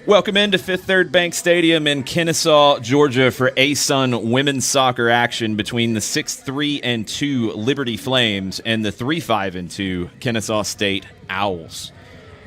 Welcome into Fifth Third Bank Stadium in Kennesaw, Georgia for ASUN women's soccer action between the 6-3-2 Liberty Flames and the 3-5-2 Kennesaw State Owls.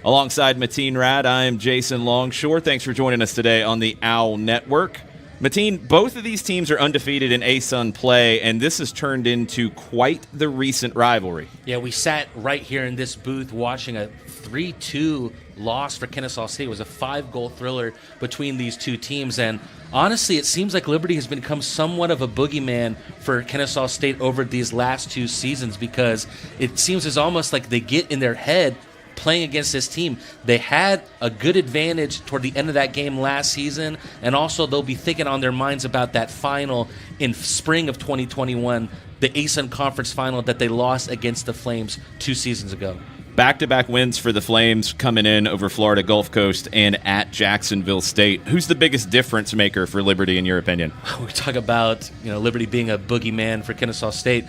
Alongside Mateen Rad, I am Jason Longshore. Thanks for joining us today on the Owl Network. Mateen, both of these teams are undefeated in ASUN play, and this has turned into quite the recent rivalry. Yeah, we sat right here in this booth watching a 3-2 loss for Kennesaw State. It was a 5-goal thriller between these two teams, and honestly, it seems like Liberty has become somewhat of a boogeyman for Kennesaw State over these last two seasons, because it seems as almost like they get in their head playing against this team. They had a good advantage toward the end of that game last season, and also they'll be thinking on their minds about that final in spring of 2021, the ASUN Conference final that they lost against the Flames 2 seasons ago. Back-to-back wins for the Flames coming in over Florida Gulf Coast and at Jacksonville State. Who's the biggest difference maker for Liberty in your opinion? We talk about Liberty being a boogeyman for Kennesaw State.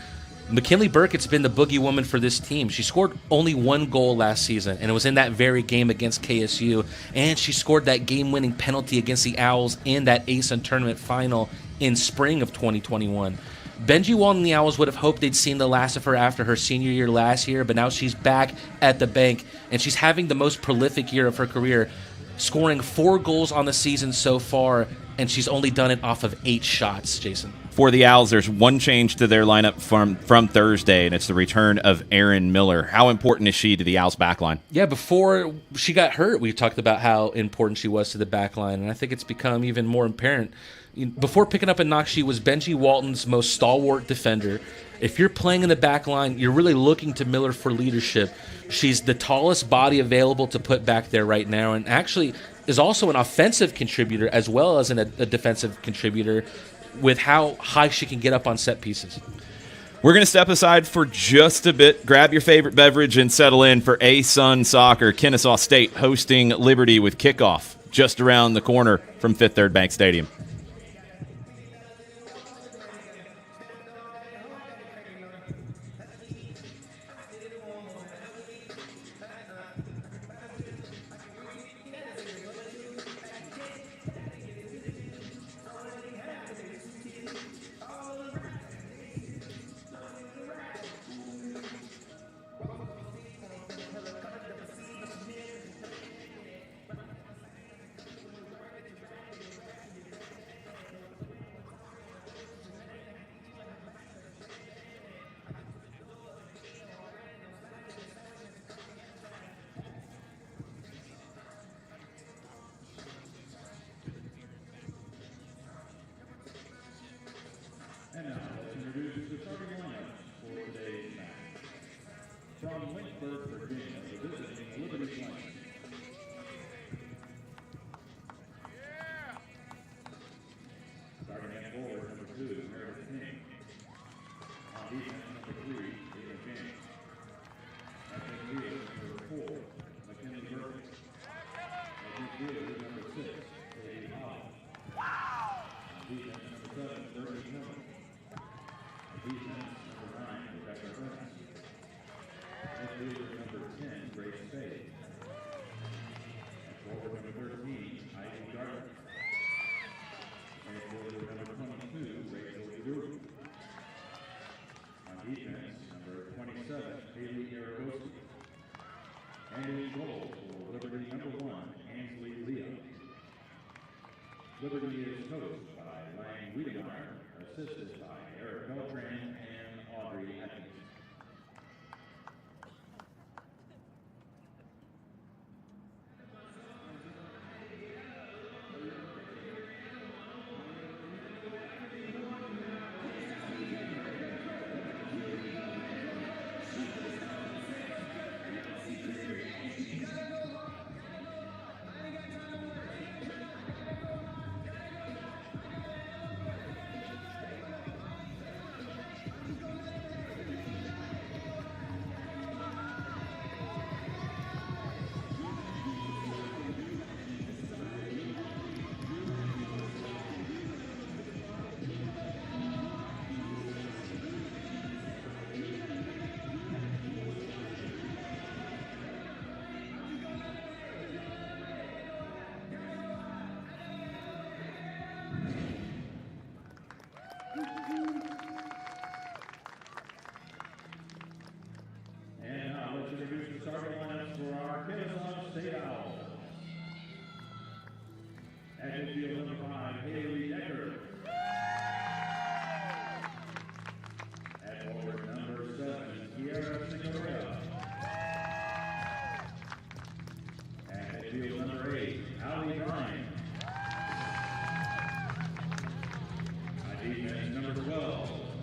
McKinley Burkett's been the boogie woman for this team. She scored only 1 goal last season, and it was in that very game against KSU. And she scored that game-winning penalty against the Owls in that ASUN tournament final in spring of 2021. Benji Walton and the Owls would have hoped they'd seen the last of her after her senior year last year, but now she's back at the bank, and she's having the most prolific year of her career, scoring 4 goals on the season so far, and she's only done it off of 8 shots, Jason. For the Owls, there's one change to their lineup from Thursday, and it's the return of Erin Miller. How important is she to the Owls' backline? Yeah, before she got hurt, we talked about how important she was to the backline, and I think it's become even more apparent. Before picking up a knock, she was Benji Walton's most stalwart defender. If you're playing in the back line, you're really looking to Miller for leadership. She's the tallest body available to put back there right now, and actually is also an offensive contributor as well as a defensive contributor with how high she can get up on set pieces. We're going to step aside for just a bit, grab your favorite beverage, and settle in for ASUN Soccer. Kennesaw State hosting Liberty with kickoff just around the corner from Fifth Third Bank Stadium. And now, let's introduce the starting lineup for today's match. From Lynchburg, Virginia, the visiting Liberty Flames. Starting at forward, number 2, Meredith King. On defense, number 3, Ava James. At midfield, number 4, McKinley Burkett. At midfield, number 6, Katie Howell. On defense, number 7, Burkett Miller. Defense, number 9, Rebecca Burns. Midfielder, number 10, Grace Spade. And forward, number 13, Ivy Gardner. Midfielder, number 22, Rachel Drew. On defense, number 27, Haley Aragosi. And in goal for Liberty, number 1, Ansley Leah. Liberty is coached by Lang Wiedemeyer, assisted by Eric Beltran and Audrey Atkins.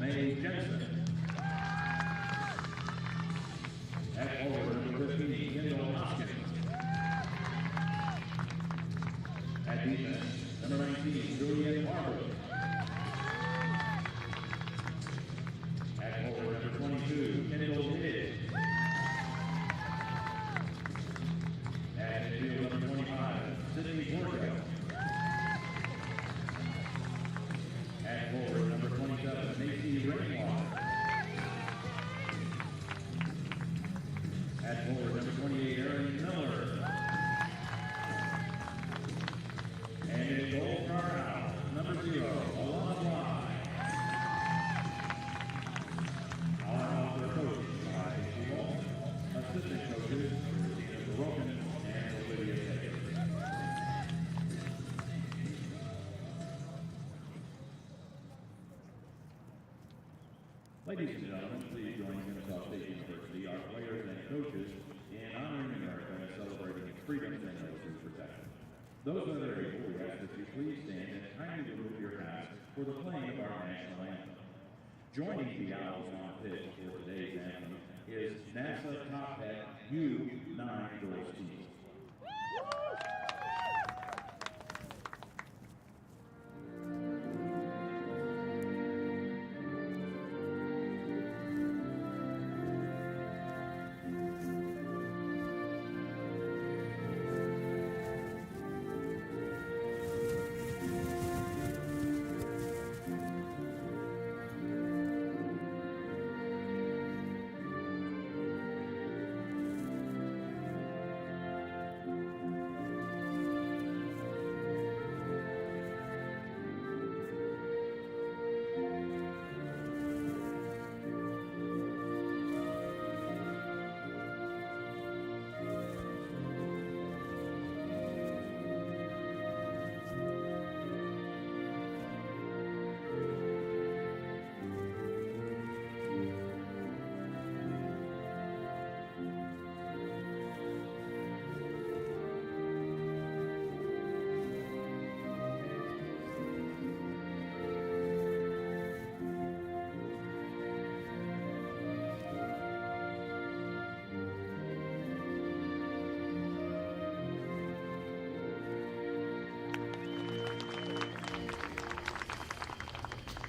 May Jensen. At forward, number 15, Kendall Hoskins. At defense, number 19, Juliet Barber. At forward, number 22, Kendall Higgs. At midfield, number 25, Sydney Borgo. At forward, number 27, Macy Rainwater. At forward, number 28, Erin Miller. And in goal for our house, number 0, Alana Bly. Our house are coached by Steve Walton. Assistant coaches, Christina Broken and Olivia Taylor. Ladies and gentlemen, please join Kennesaw State University, our players and coaches, in honoring America and celebrating its freedoms and those who protect it. Those that are able, we ask that you please stand and kindly remove your hats for the playing of our national anthem. Joining the Owls on pitch for today's anthem is NASA Top Hat U9 girls team.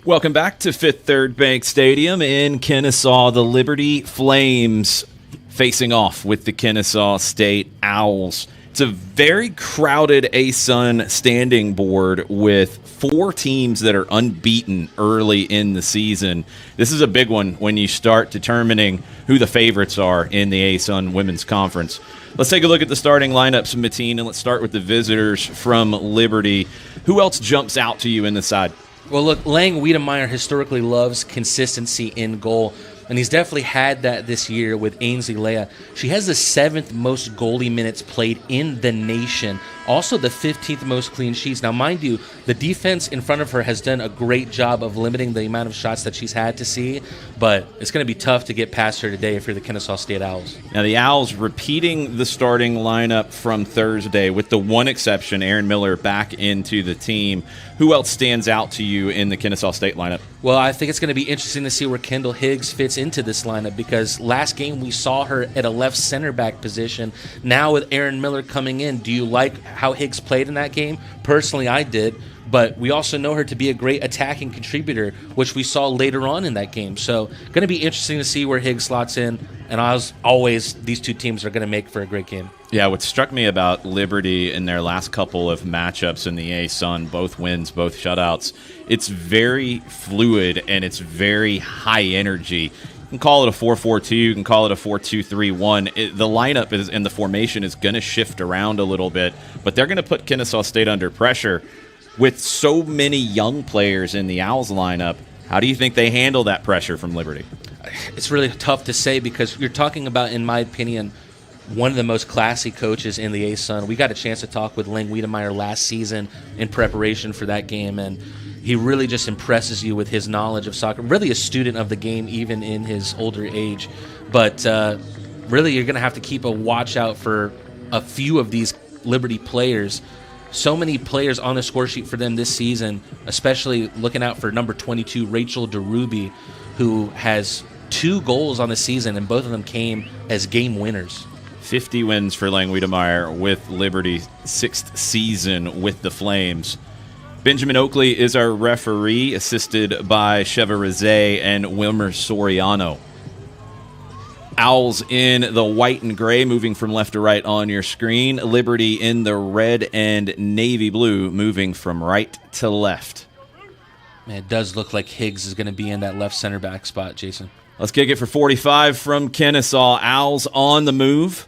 Welcome back to Fifth Third Bank Stadium in Kennesaw. The Liberty Flames facing off with the Kennesaw State Owls. It's a very crowded ASUN standing board with 4 teams that are unbeaten early in the season. This is a big one when you start determining who the favorites are in the ASUN Women's Conference. Let's take a look at the starting lineups, Mateen, and let's start with the visitors from Liberty. Who else jumps out to you in the side? Well, look, Lang Wiedemeyer historically loves consistency in goal, and he's definitely had that this year with Ainsley Leah. She has the 7th most goalie minutes played in the nation, also the 15th most clean sheets. Now, mind you, the defense in front of her has done a great job of limiting the amount of shots that she's had to see, but it's going to be tough to get past her today if you're the Kennesaw State Owls. Now, the Owls repeating the starting lineup from Thursday with the one exception, Erin Miller back into the team. Who else stands out to you in the Kennesaw State lineup? Well, I think it's going to be interesting to see where Kendall Higgs fits into this lineup because last game we saw her at a left center back position. Now with Erin Miller coming in, do you like how Higgs played in that game? Personally, I did. But we also know her to be a great attacking contributor, which we saw later on in that game. So going to be interesting to see where Higgs slots in. And as always, these two teams are going to make for a great game. Yeah, what struck me about Liberty in their last couple of matchups in the ASUN, both wins, both shutouts, it's very fluid and it's very high energy. You can call it a 4-4-2, you can call it a 4-2-3-1. The lineup is and the formation is going to shift around a little bit, but they're going to put Kennesaw State under pressure. With so many young players in the Owls lineup, how do you think they handle that pressure from Liberty? It's really tough to say because you're talking about, in my opinion, one of the most classy coaches in the ASUN. We got a chance to talk with Lang Wiedemeyer last season in preparation for that game, and he really just impresses you with his knowledge of soccer. Really a student of the game, even in his older age. But really, you're going to have to keep a watch out for a few of these Liberty players. So many players on the score sheet for them this season, especially looking out for number 22, Rachel DeRuby, who has 2 goals on the season, and both of them came as game winners. 50 wins for Lang Wiedemeyer with Liberty, 6th season with the Flames. Benjamin Oakley is our referee, assisted by Sheva Rizé and Wilmer Soriano. Owls in the white and gray, moving from left to right on your screen. Liberty in the red and navy blue, moving from right to left. Man, it does look like Higgs is going to be in that left center back spot, Jason. Let's kick it for 45 from Kennesaw. Owls on the move,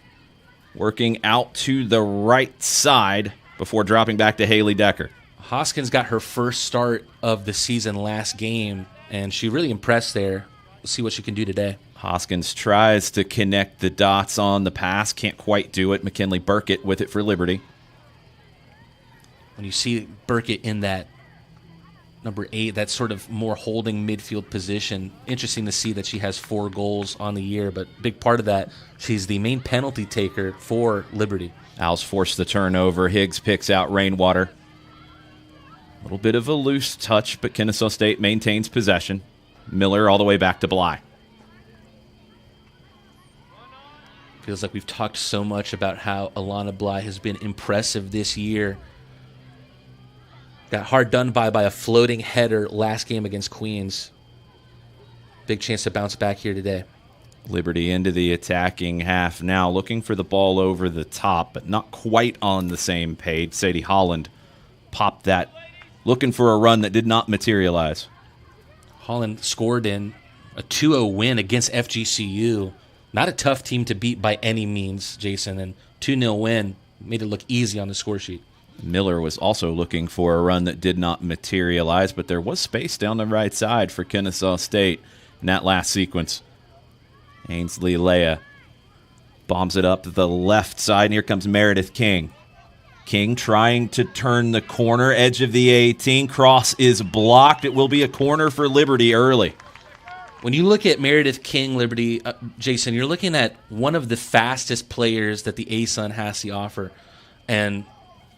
working out to the right side before dropping back to Haley Decker. Hoskins got her first start of the season last game, and she really impressed there. We'll see what she can do today. Hoskins tries to connect the dots on the pass. Can't quite do it. McKinley Burkett with it for Liberty. When you see Burkett in that number 8, that sort of more holding midfield position, interesting to see that she has 4 goals on the year, but big part of that, she's the main penalty taker for Liberty. Owls force the turnover. Higgs picks out Rainwater. A little bit of a loose touch, but Kennesaw State maintains possession. Miller all the way back to Bly. Feels like we've talked so much about how Alana Bly has been impressive this year. Got hard done by a floating header last game against Queens. Big chance to bounce back here today. Liberty into the attacking half now, looking for the ball over the top, but not quite on the same page. Sadie Holland popped that, looking for a run that did not materialize. Holland scored in a 2-0 win against FGCU. Not a tough team to beat by any means, Jason, and 2-0 win made it look easy on the score sheet. Miller was also looking for a run that did not materialize, but there was space down the right side for Kennesaw State in that last sequence. Ainsley Leah bombs it up the left side, and here comes Meredith King. King trying to turn the corner, edge of the 18. Cross is blocked. It will be a corner for Liberty early. When you look at Meredith King, Liberty, Jason, you're looking at one of the fastest players that the ASUN has to offer. And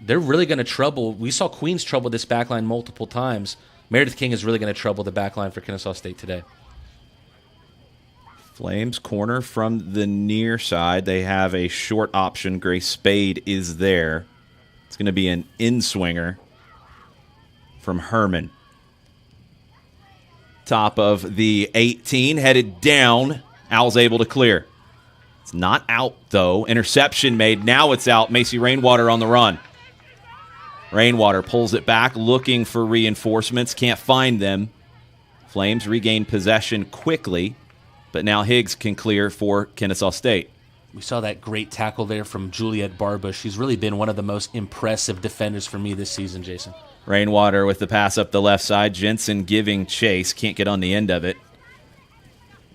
they're really going to trouble. We saw Queens trouble this backline multiple times. Meredith King is really going to trouble the backline for Kennesaw State today. Flames corner from the near side. They have a short option. Grace Spade is there. It's going to be an in-swinger from Herman. Top of the 18, headed down. Owls able to clear. It's not out, though. Interception made. Now it's out. Macy Rainwater on the run. Rainwater pulls it back, looking for reinforcements. Can't find them. Flames regain possession quickly, but now Higgs can clear for Kennesaw State. We saw that great tackle there from Juliet Barbush. She's really been one of the most impressive defenders for me this season, Jason. Rainwater with the pass up the left side. Jensen giving chase. Can't get on the end of it.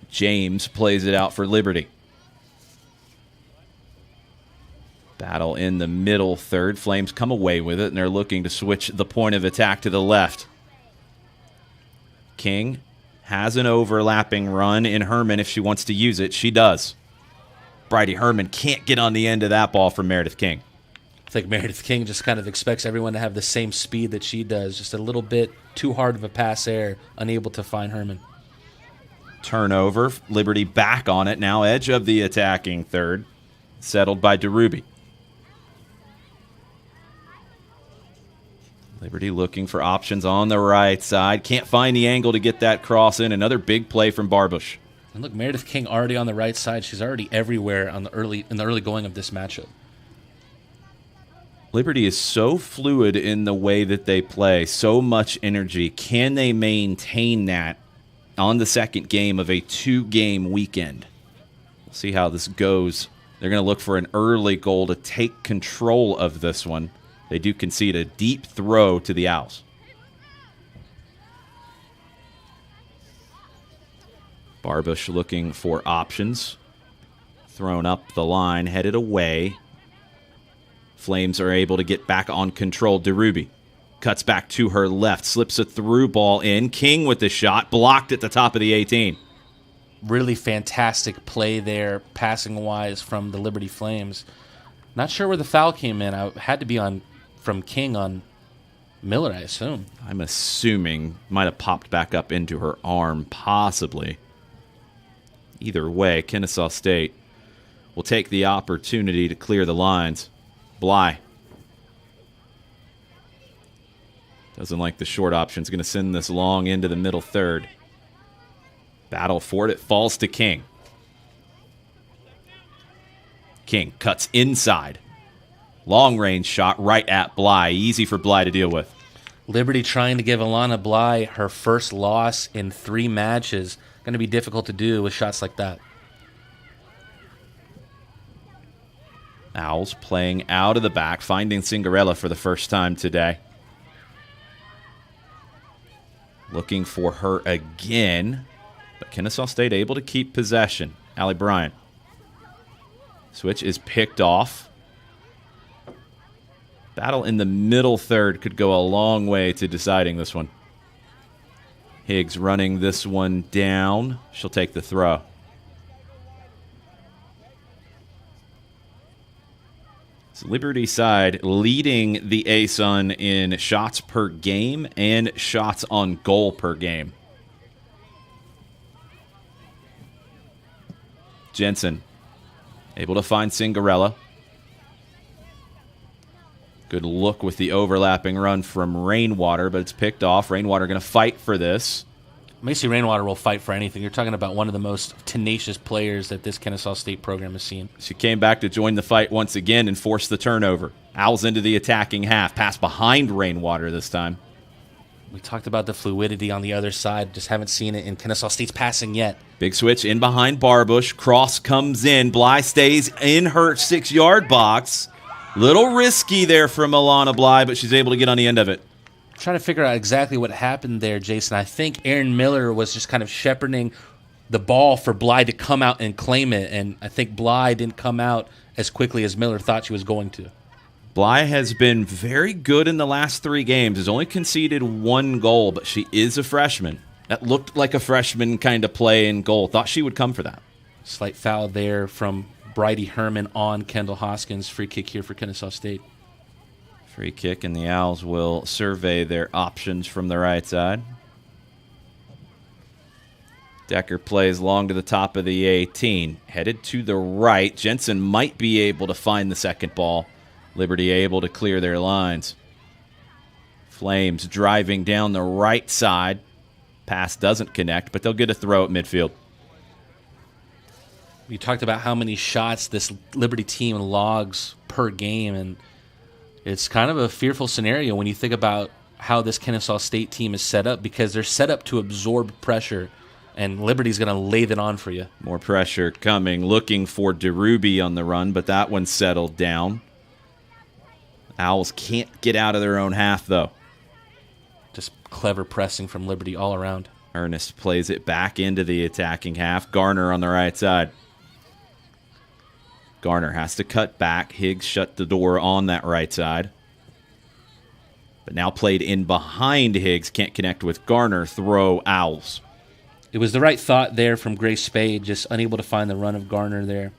James plays it out for Liberty. Battle in the middle third. Flames come away with it, and they're looking to switch the point of attack to the left. King has an overlapping run in Herman if she wants to use it. She does. Bridie Herman can't get on the end of that ball from Meredith King. I think Meredith King just kind of expects everyone to have the same speed that she does. Just a little bit too hard of a pass there, unable to find Herman. Turnover. Liberty back on it now. Edge of the attacking third. Settled by DeRuby. Liberty looking for options on the right side. Can't find the angle to get that cross in. Another big play from Barbush. And look, Meredith King already on the right side. She's already everywhere in the early going of this matchup. Liberty is so fluid in the way that they play, so much energy. Can they maintain that on the second game of a 2-game weekend? We'll see how this goes. They're going to look for an early goal to take control of this one. They do concede a deep throw to the Owls. Barbush looking for options. Thrown up the line, headed away. Flames are able to get back on control. DeRuby cuts back to her left, slips a through ball in. King with the shot, blocked at the top of the 18. Really fantastic play there, passing-wise from the Liberty Flames. Not sure where the foul came in. I had to be on from King on Miller, I assume. I'm assuming might have popped back up into her arm, possibly. Either way, Kennesaw State will take the opportunity to clear the lines. Bly doesn't like the short option. Is going to send this long into the middle third. Battle for it. It falls to King. King cuts inside. Long range shot right at Bly. Easy for Bly to deal with. Liberty trying to give Alana Bly her first loss in 3 matches. Going to be difficult to do with shots like that. Owls playing out of the back, finding Cinderella for the first time today. Looking for her again, but Kennesaw State able to keep possession. Allie Bryant. Switch is picked off. Battle in the middle third could go a long way to deciding this one. Higgs running this one down. She'll take the throw. It's Liberty side leading the ASUN in shots per game and shots on goal per game. Jensen able to find Cinderella. Good look with the overlapping run from Rainwater, but it's picked off. Rainwater going to fight for this. Macy Rainwater will fight for anything. You're talking about one of the most tenacious players that this Kennesaw State program has seen. She came back to join the fight once again and forced the turnover. Owls into the attacking half. Pass behind Rainwater this time. We talked about the fluidity on the other side. Just haven't seen it in Kennesaw State's passing yet. Big switch in behind Barbush. Cross comes in. Bly stays in her 6-yard box. Little risky there from Alana Bly, but she's able to get on the end of it. I'm trying to figure out exactly what happened there, Jason. I think Aaron Miller was just kind of shepherding the ball for Bly to come out and claim it, and I think Bly didn't come out as quickly as Miller thought she was going to. Bly has been very good in the last 3 games. Has only conceded 1 goal, but she is a freshman. That looked like a freshman kind of play in goal. Thought she would come for that. Slight foul there from Bridie Herman on Kendall Hoskins. Free kick here for Kennesaw State. Free kick, and the Owls will survey their options from the right side. Decker plays long to the top of the 18. Headed to the right. Jensen might be able to find the second ball. Liberty able to clear their lines. Flames driving down the right side. Pass doesn't connect, but they'll get a throw at midfield. We talked about how many shots this Liberty team logs per game, and it's kind of a fearful scenario when you think about how this Kennesaw State team is set up, because they're set up to absorb pressure, and Liberty's going to lay that on for you. More pressure coming, looking for DeRuby on the run, but that one settled down. Owls can't get out of their own half, though. Just clever pressing from Liberty all around. Ernest plays it back into the attacking half. Garner on the right side. Garner has to cut back. Higgs shut the door on that right side. But now played in behind Higgs. Can't connect with Garner. Throw Owls. It was the right thought there from Grace Spade, just unable to find the run of Garner there.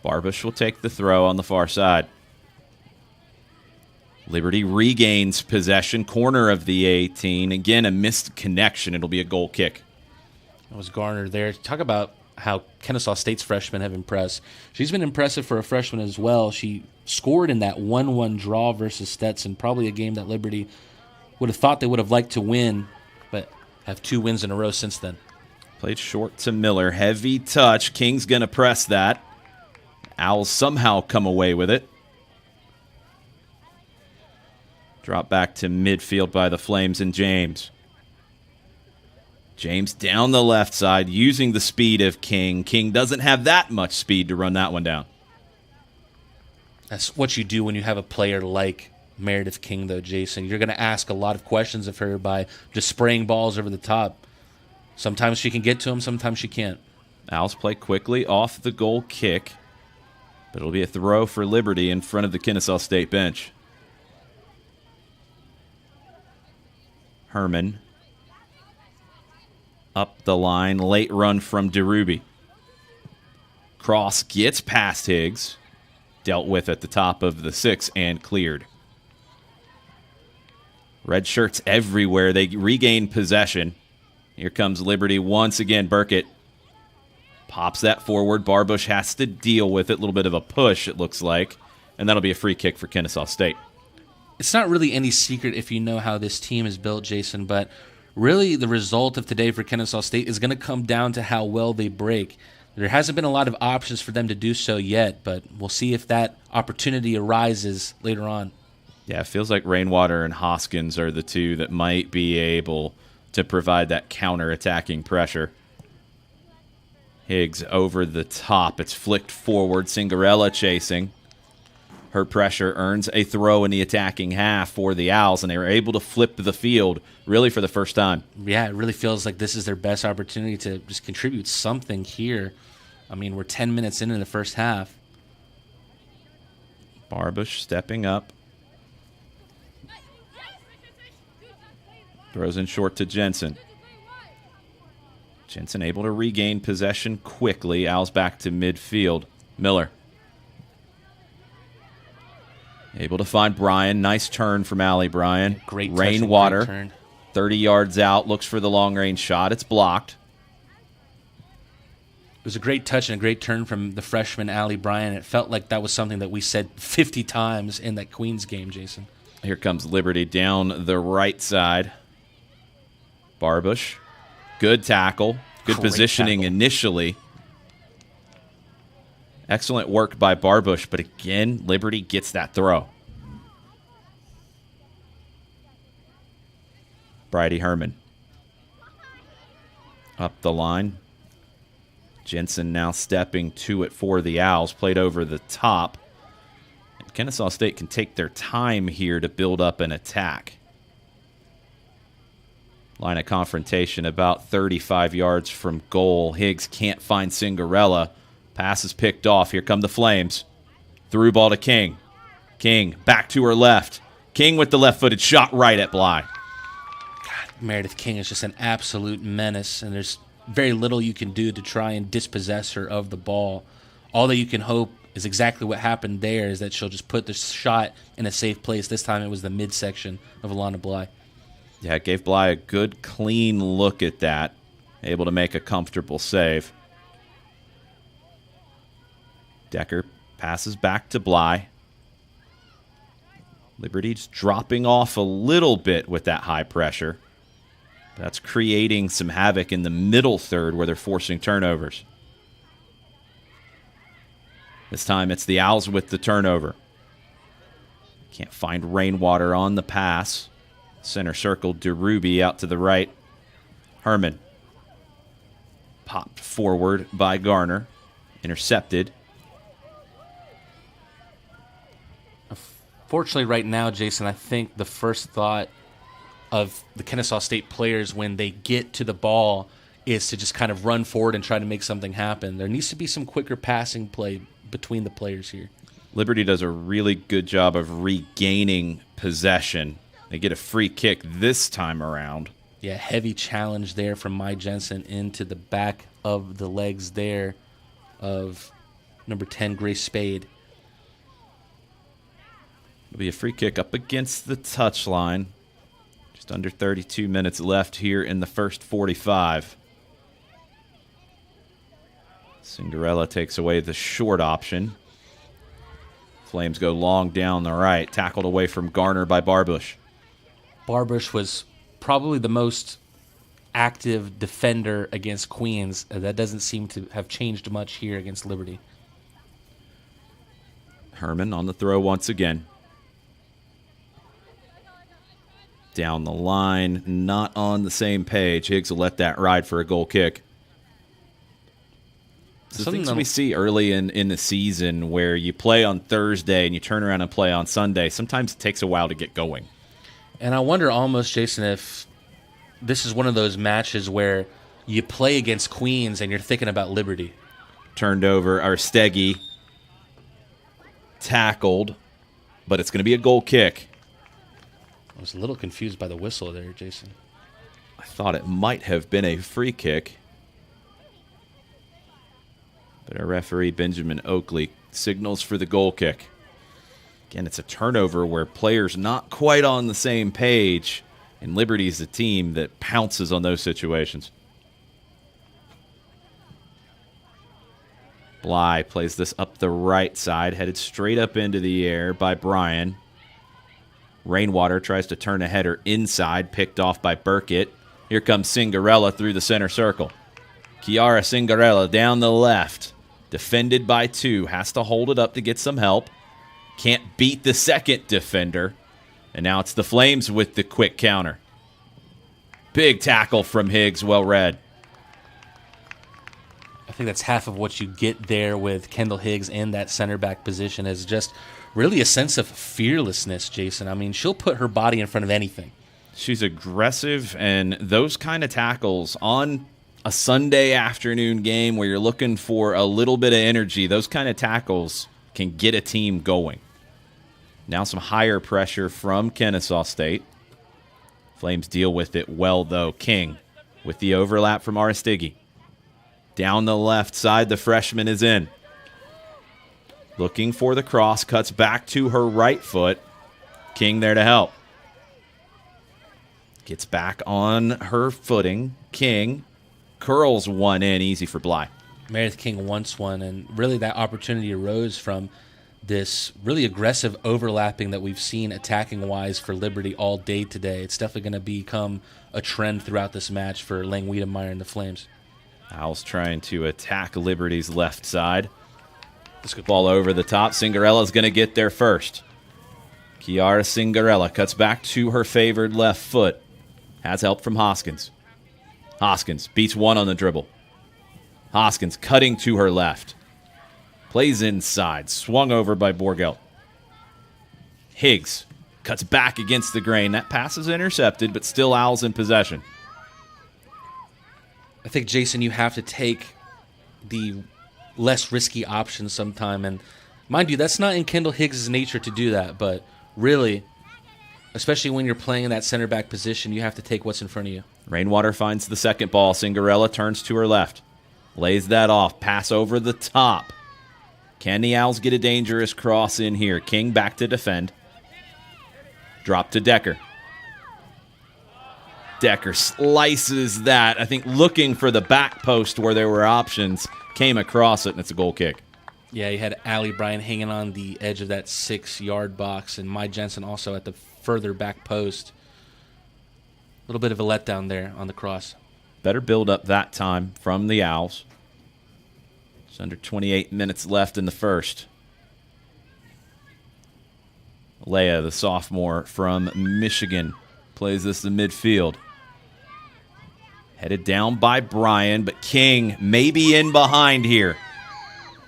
Barbush will take the throw on the far side. Liberty regains possession. Corner of the 18. Again, a missed connection. It'll be a goal kick. That was Garner there. Talk about how Kennesaw State's freshmen have impressed. She's been impressive for a freshman as well. She scored in that 1-1 draw versus Stetson, probably a game that Liberty would have thought they would have liked to win, but have 2 wins in a row since then. Played short to Miller. Heavy touch. King's going to press that. Owls somehow come away with it. Drop back to midfield by the Flames and James. James down the left side using the speed of King. King doesn't have that much speed to run that one down. That's what you do when you have a player like Meredith King, though, Jason. You're going to ask a lot of questions of her by just spraying balls over the top. Sometimes she can get to them, sometimes she can't. Owls play quickly off the goal kick, but it'll be a throw for Liberty in front of the Kennesaw State bench. Herman up the line. Late run from DeRuby. Cross gets past Higgs. dealt with at the top of the 6 and cleared. Red shirts everywhere. They regain possession. Here comes Liberty once again. Burkett pops that forward. Barbush has to deal with it. A little bit of a push, it looks like. And that'll be a free kick for Kennesaw State. It's not really any secret if you know how this team is built, Jason, but really the result of today for Kennesaw State is going to come down to how well they break. There hasn't been a lot of options for them to do so yet, but we'll see if that opportunity arises later on. Yeah, it feels like Rainwater and Hoskins are the two that might be able to provide that counter-attacking pressure. Higgs over the top. It's flicked forward. Cinderella chasing. Her pressure earns a throw in the attacking half for the Owls, and they were able to flip the field really for the first time. Yeah, it really feels like this is their best opportunity to just contribute something here. I mean, we're 10 minutes into the first half. Barbush stepping up. Throws in short to Jensen. Jensen able to regain possession quickly. Owls back to midfield. Miller. Able to find Bryan. Nice turn from Allie Bryan. Great touch, Rainwater. great turn. 30 yards out. Looks for the long-range shot. It's blocked. It was a great touch and a great turn from the freshman Allie Bryan. It felt like that was something that we said 50 times in that Queens game, Jason. Here comes Liberty down the right side. Barbush. Good tackle. Good Great positioning tackle. initially. Excellent work by Barbush, but again, Liberty gets that throw. Bridie Herman. Up the line. Jensen now stepping to it for the Owls. Played over the top. And Kennesaw State can take their time here to build up an attack. Line of confrontation about 35 yards from goal. Higgs can't find Cinderella. Pass is picked off. Here come the Flames. Through ball to King. King back to her left. King with the left-footed shot right at Bly. Meredith King is just an absolute menace, and there's very little you can do to try and dispossess her of the ball. All that you can hope is exactly what happened there, is that she'll just put the shot in a safe place. This time it was the midsection of Alana Bly. Yeah, it gave Bly a good, clean look at that. Able to make a comfortable save. Decker passes back to Bly. Liberty's dropping off a little bit with that high pressure. That's creating some havoc in the middle third where they're forcing turnovers. This time it's the Owls with the turnover. Can't find Rainwater on the pass. Center circle, DeRuby out to the right. Herman. Popped forward by Garner. Intercepted. Fortunately, right now, Jason, I think the first thought of the Kennesaw State players when they get to the ball is to just kind of run forward and try to make something happen. There needs to be some quicker passing play between the players here. Liberty does a really good job of regaining possession. They get a free kick this time around. Yeah, heavy challenge there from Mai Jensen into the back of the legs there of number 10, Grace Spade. It'll be a free kick up against the touchline. Just under 32 minutes left here in the first 45. Cinderella takes away the short option. Flames go long down the right. Tackled away from Garner by Barbush. Barbush was probably the most active defender against Queens. That doesn't seem to have changed much here against Liberty. Herman on the throw once again. Down the line, not on the same page. Higgs will let that ride for a goal kick. So the things we see early in the season where you play on Thursday and you turn around and play on Sunday, sometimes it takes a while to get going. And I wonder almost, Jason, if this is one of those matches where you play against Queens and you're thinking about Liberty. Turned over, Arstegi tackled, but it's going to be a goal kick. I was a little confused by the whistle there, Jason. I thought it might have been a free kick. But our referee, Benjamin Oakley, signals for the goal kick. Again, it's a turnover where players not quite on the same page, and Liberty's the team that pounces on those situations. Bly plays this up the right side, headed straight up into the air by Bryan. Rainwater tries to turn a header inside, picked off by Burkett. Here comes Cinderella through the center circle. Kiara Cinderella down the left. Defended by 2. Has to hold it up to get some help. Can't beat the second defender. And now it's the Flames with the quick counter. Big tackle from Higgs, well read. I think that's half of what you get there with Kendall Higgs in that center back position is just really a sense of fearlessness, Jason. I mean, she'll put her body in front of anything. She's aggressive, and those kind of tackles on a Sunday afternoon game where you're looking for a little bit of energy, those kind of tackles can get a team going. Now some higher pressure from Kennesaw State. Flames deal with it well, though. King with the overlap from Aristighi. Down the left side, the freshman is in. Looking for the cross, cuts back to her right foot. King there to help. Gets back on her footing. King curls one in, easy for Bly. Meredith King wants one, and really that opportunity arose from this really aggressive overlapping that we've seen attacking-wise for Liberty all day today. It's definitely going to become a trend throughout this match for Lang Wiedemeyer and the Flames. Owls trying to attack Liberty's left side. This good ball over the top. Cinderella's going to get there first. Kiara Cinderella cuts back to her favored left foot. Has help from Hoskins. Hoskins beats one on the dribble. Hoskins cutting to her left. Plays inside. Swung over by Borgelt. Higgs cuts back against the grain. That pass is intercepted, but still Owls in possession. I think, Jason, you have to take the less risky option sometime. And mind you, that's not in Kendall Higgs' nature to do that. But really, especially when you're playing in that center back position, you have to take what's in front of you. Rainwater finds the second ball. Cinderella turns to her left. Lays that off. Pass over the top. Can the Owls get a dangerous cross in here? King back to defend. Drop to Decker. Decker slices that. I think looking for the back post where there were options. Came across it, and it's a goal kick. Yeah, you had Allie Bryan hanging on the edge of that 6-yard box, and Mai Jensen also at the further back post. A little bit of a letdown there on the cross. Better build up that time from the Owls. It's under 28 minutes left in the first. Leia, the sophomore from Michigan, plays this in midfield. Headed down by Bryan, but King maybe in behind here.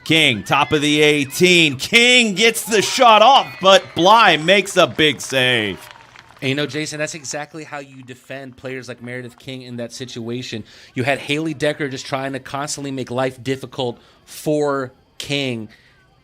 King, top of the 18. King gets the shot off, but Bly makes a big save. And you know, Jason, that's exactly how you defend players like Meredith King in that situation. You had Haley Decker just trying to constantly make life difficult for King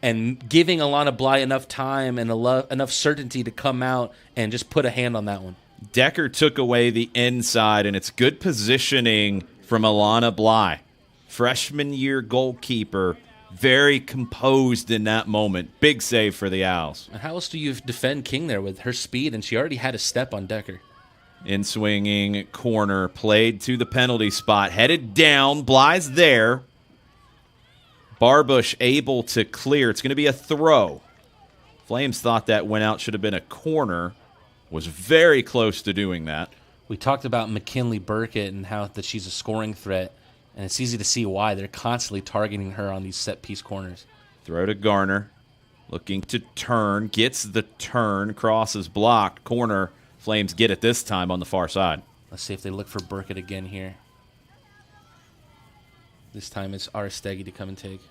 and giving Alana Bly enough time and enough certainty to come out and just put a hand on that one. Decker took away the inside, and it's good positioning from Alana Bly. Freshman year goalkeeper, very composed in that moment. Big save for the Owls. And how else do you defend King there with her speed? And she already had a step on Decker. In swinging corner, played to the penalty spot, headed down. Bly's there. Barbush able to clear. It's going to be a throw. Flames thought that went out, should have been a corner. Was very close to doing that. We talked about McKinley Burkett and how that she's a scoring threat, and it's easy to see why. They're constantly targeting her on these set-piece corners. Throw to Garner. Looking to turn. Gets the turn. Crosses blocked. Corner. Flames get it this time on the far side. Let's see if they look for Burkett again here. This time it's Aristegui to come and take.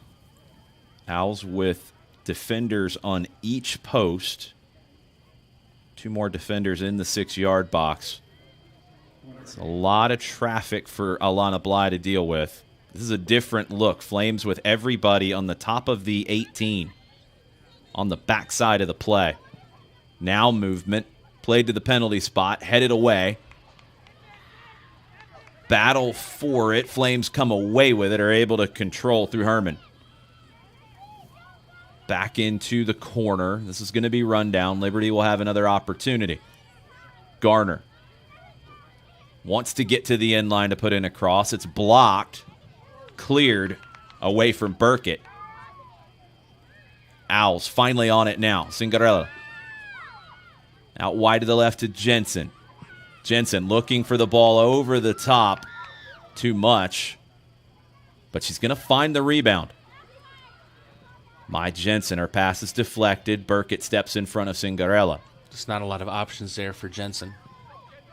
Owls with defenders on each post. 2 more defenders in the 6-yard box. It's a lot of traffic for Alana Bly to deal with. This is a different look. Flames with everybody on the top of the 18. On the backside of the play. Now movement. Played to the penalty spot. Headed away. Battle for it. Flames come away with it. Are able to control through Herman. back into the corner. This is going to be run down. Liberty will have another opportunity. Garner wants to get to the end line to put in a cross. It's blocked. Cleared away from Burkett. Owls finally on it now. Cingarella. Out wide to the left to Jensen. Jensen looking for the ball over the top. Too much. But she's going to find the rebound. My Jensen, her pass is deflected. Burkett steps in front of Cingarella. Just not a lot of options there for Jensen.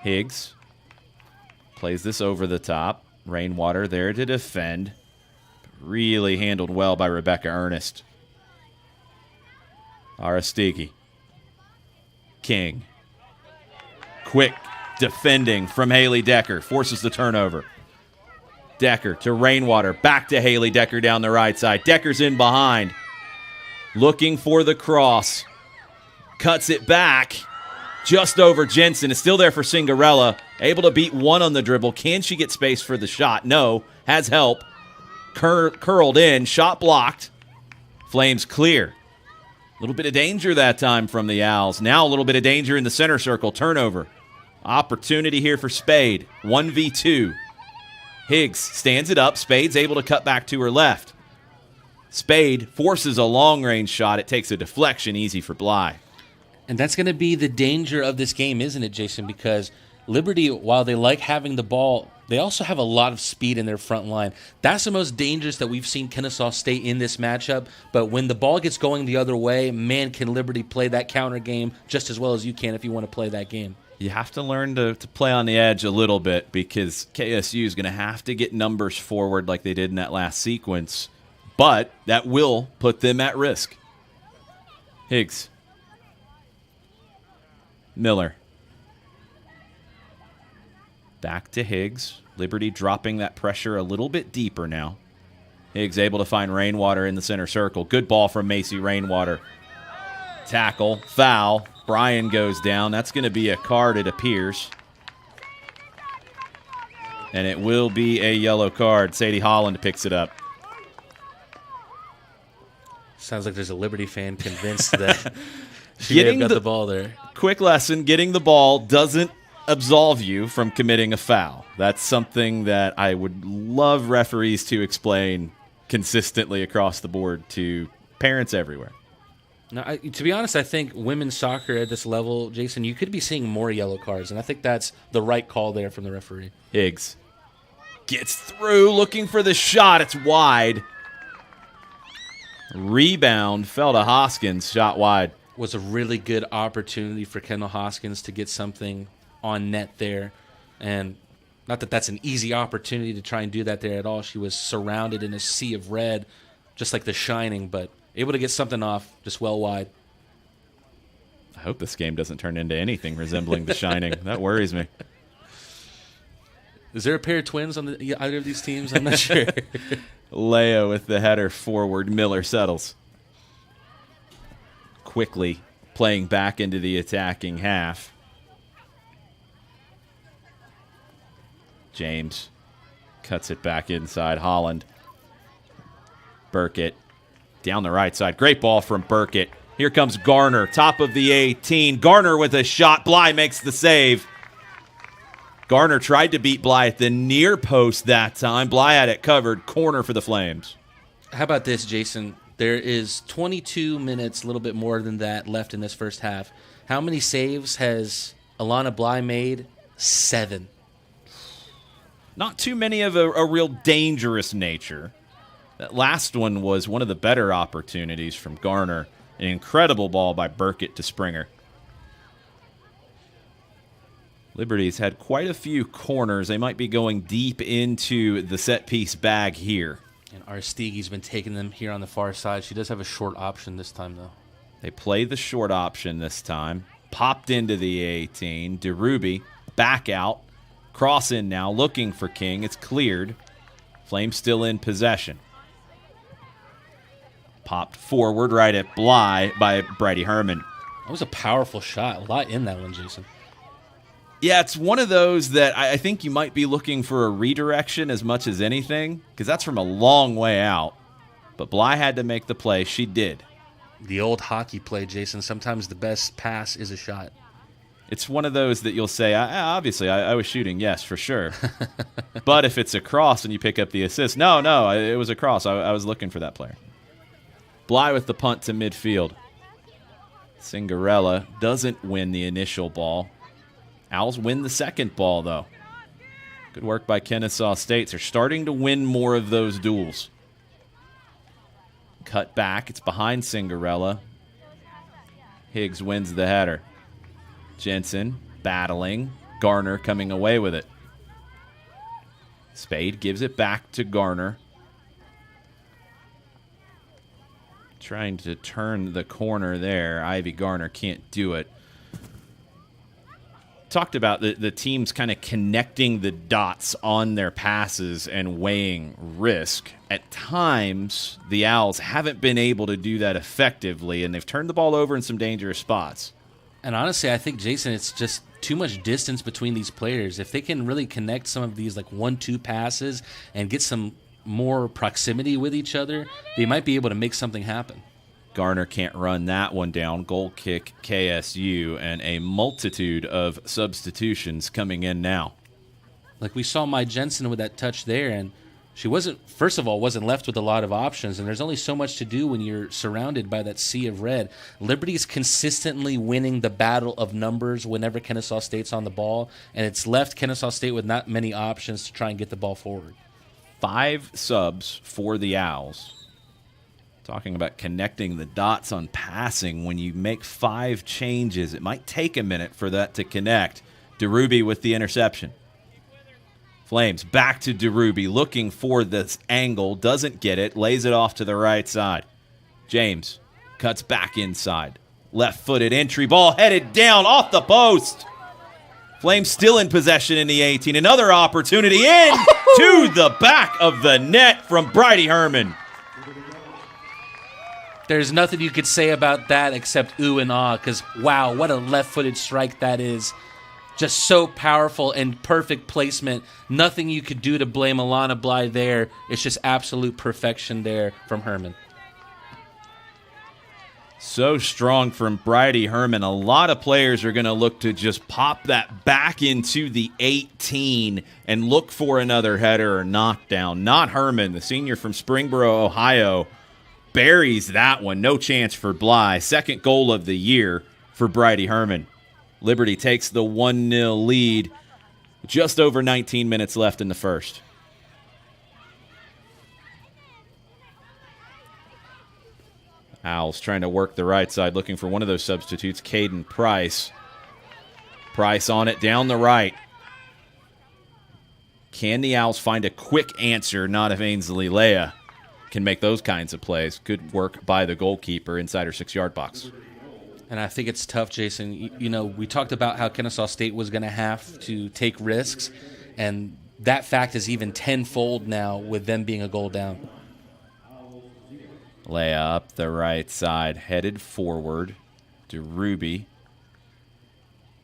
Higgs plays this over the top. Rainwater there to defend. Really handled well by Rebecca Ernest. Aristigi. King. Quick defending from Haley Decker. Forces the turnover. Decker to Rainwater. Back to Haley Decker down the right side. Decker's in behind. Looking for the cross. Cuts it back. Just over Jensen. Is still there for Cingarella. Able to beat one on the dribble. Can she get space for the shot? No. Has help. Curled in. Shot blocked. Flames clear. A little bit of danger that time from the Owls. Now a little bit of danger in the center circle. Turnover. Opportunity here for Spade. 1v2. Higgs stands it up. Spade's able to cut back to her left. Spade forces a long-range shot. It takes a deflection. Easy for Bly. And that's going to be the danger of this game, isn't it, Jason? Because Liberty, while they like having the ball, they also have a lot of speed in their front line. That's the most dangerous that we've seen Kennesaw State in this matchup. But when the ball gets going the other way, man, can Liberty play that counter game just as well as you can if you want to play that game. You have to learn to play on the edge a little bit because KSU is going to have to get numbers forward like they did in that last sequence. But that will put them at risk. Higgs. Miller. Back to Higgs. Liberty dropping that pressure a little bit deeper now. Higgs able to find Rainwater in the center circle. Good ball from Macy Rainwater. Tackle. Foul. Bryan goes down. That's going to be a card, it appears. And it will be a yellow card. Sadie Holland picks it up. Sounds like there's a Liberty fan convinced that she may have got the ball there. Quick lesson, getting the ball doesn't absolve you from committing a foul. That's something that I would love referees to explain consistently across the board to parents everywhere. Now, to be honest, I think women's soccer at this level, Jason, you could be seeing more yellow cards, and I think that's the right call there from the referee. Higgs gets through, looking for the shot. It's wide. Rebound fell to Hoskins, shot wide. Was a really good opportunity for Kendall Hoskins to get something on net there. And not that that's an easy opportunity to try and do that there at all. She was surrounded in a sea of red, just like The Shining, but able to get something off just well wide. I hope this game doesn't turn into anything resembling The Shining. That worries me. Is there a pair of twins on either of these teams? I'm not sure. Leo with the header forward. Miller settles. Quickly playing back into the attacking half. James cuts it back inside. Holland. Burkett down the right side. Great ball from Burkett. Here comes Garner, top of the 18. Garner with a shot. Bly makes the save. Garner tried to beat Bly at the near post that time. Bly had it covered. Corner for the Flames. How about this, Jason? There is 22 minutes, a little bit more than that, left in this first half. How many saves has Alana Bly made? 7. Not too many of a real dangerous nature. That last one was one of the better opportunities from Garner. An incredible ball by Burkett to Springer. Liberty's had quite a few corners. They might be going deep into the set-piece bag here. And Aristigi's been taking them here on the far side. She does have a short option this time, though. They play the short option this time. Popped into the 18. DeRuby back out. Cross in now, looking for King. It's cleared. Flames still in possession. Popped forward right at Bly by Brady Herman. That was a powerful shot. A lot in that one, Jason. Yeah, it's one of those that I think you might be looking for a redirection as much as anything, because that's from a long way out. But Bly had to make the play. She did. The old hockey play, Jason. Sometimes the best pass is a shot. It's one of those that you'll say, obviously, I was shooting, yes, for sure. But if it's a cross and you pick up the assist, no, it was a cross. I was looking for that player. Bly with the punt to midfield. Cinderella doesn't win the initial ball. Owls win the second ball, though. Good work by Kennesaw State. They're starting to win more of those duels. Cut back. It's behind Cinderella. Higgs wins the header. Jensen battling. Garner coming away with it. Spade gives it back to Garner. Trying to turn the corner there. Ivy Garner can't do it. Talked about the teams kind of connecting the dots on their passes and weighing risk. At times, the Owls haven't been able to do that effectively, and they've turned the ball over in some dangerous spots. And honestly, I think, Jason, it's just too much distance between these players. If they can really connect some of these like 1-2 passes and get some more proximity with each other, they might be able to make something happen. Garner can't run that one down. Goal kick KSU, and a multitude of substitutions coming in now. Like we saw Mai Jensen with that touch there, and she wasn't left with a lot of options, and there's only so much to do when you're surrounded by that sea of red. Liberty's consistently winning the battle of numbers whenever Kennesaw State's on the ball, and it's left Kennesaw State with not many options to try and get the ball forward. 5 subs for the Owls. Talking about connecting the dots on passing. When you make 5 changes, it might take a minute for that to connect. DeRuby with the interception. Flames back to DeRuby, looking for this angle. Doesn't get it. Lays it off to the right side. James cuts back inside. Left-footed entry ball headed down off the post. Flames still in possession in the 18. Another opportunity in to the back of the net from Bridie Herman. There's nothing you could say about that except ooh and ah, because, wow, what a left-footed strike that is. Just so powerful and perfect placement. Nothing you could do to blame Alana Bly there. It's just absolute perfection there from Herman. So strong from Bridie Herman. A lot of players are going to look to just pop that back into the 18 and look for another header or knockdown. Not Herman, the senior from Springboro, Ohio, buries that one. No chance for Bly. Second goal of the year for Bridie Herman. Liberty takes the 1-0 lead. Just over 19 minutes left in the first. Owls trying to work the right side, looking for one of those substitutes, Caden Price. Price on it down the right. Can the Owls find a quick answer? Not if Ainsley Leah can make those kinds of plays. Good work by the goalkeeper inside her 6-yard box. And I think it's tough, Jason. You know, we talked about how Kennesaw State was going to have to take risks, and that fact is even tenfold now with them being a goal down. Leah up the right side, headed forward to Ruby.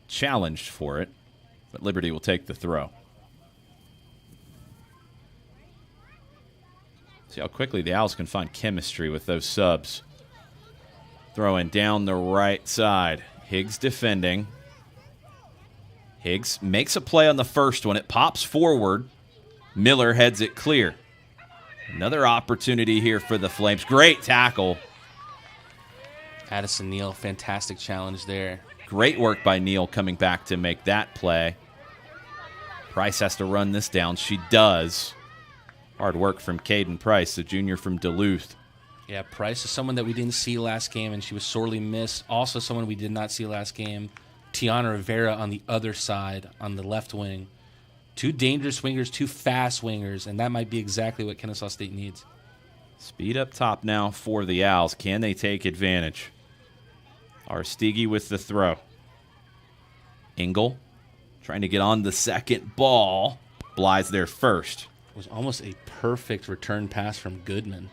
Challenged for it, but Liberty will take the throw. See how quickly the Owls can find chemistry with those subs. Throwing down the right side. Higgs defending. Higgs makes a play on the first one. It pops forward. Miller heads it clear. Another opportunity here for the Flames. Great tackle. Addison Neal, fantastic challenge there. Great work by Neal coming back to make that play. Price has to run this down. She does. Hard work from Caden Price, the junior from Duluth. Yeah, Price is someone that we didn't see last game, and she was sorely missed. Also someone we did not see last game. Tiana Rivera on the other side, on the left wing. 2 dangerous wingers, 2 fast wingers, and that might be exactly what Kennesaw State needs. Speed up top now for the Owls. Can they take advantage? Arstigi with the throw. Engel trying to get on the second ball. Bly's there first. It was almost a perfect return pass from Goodman.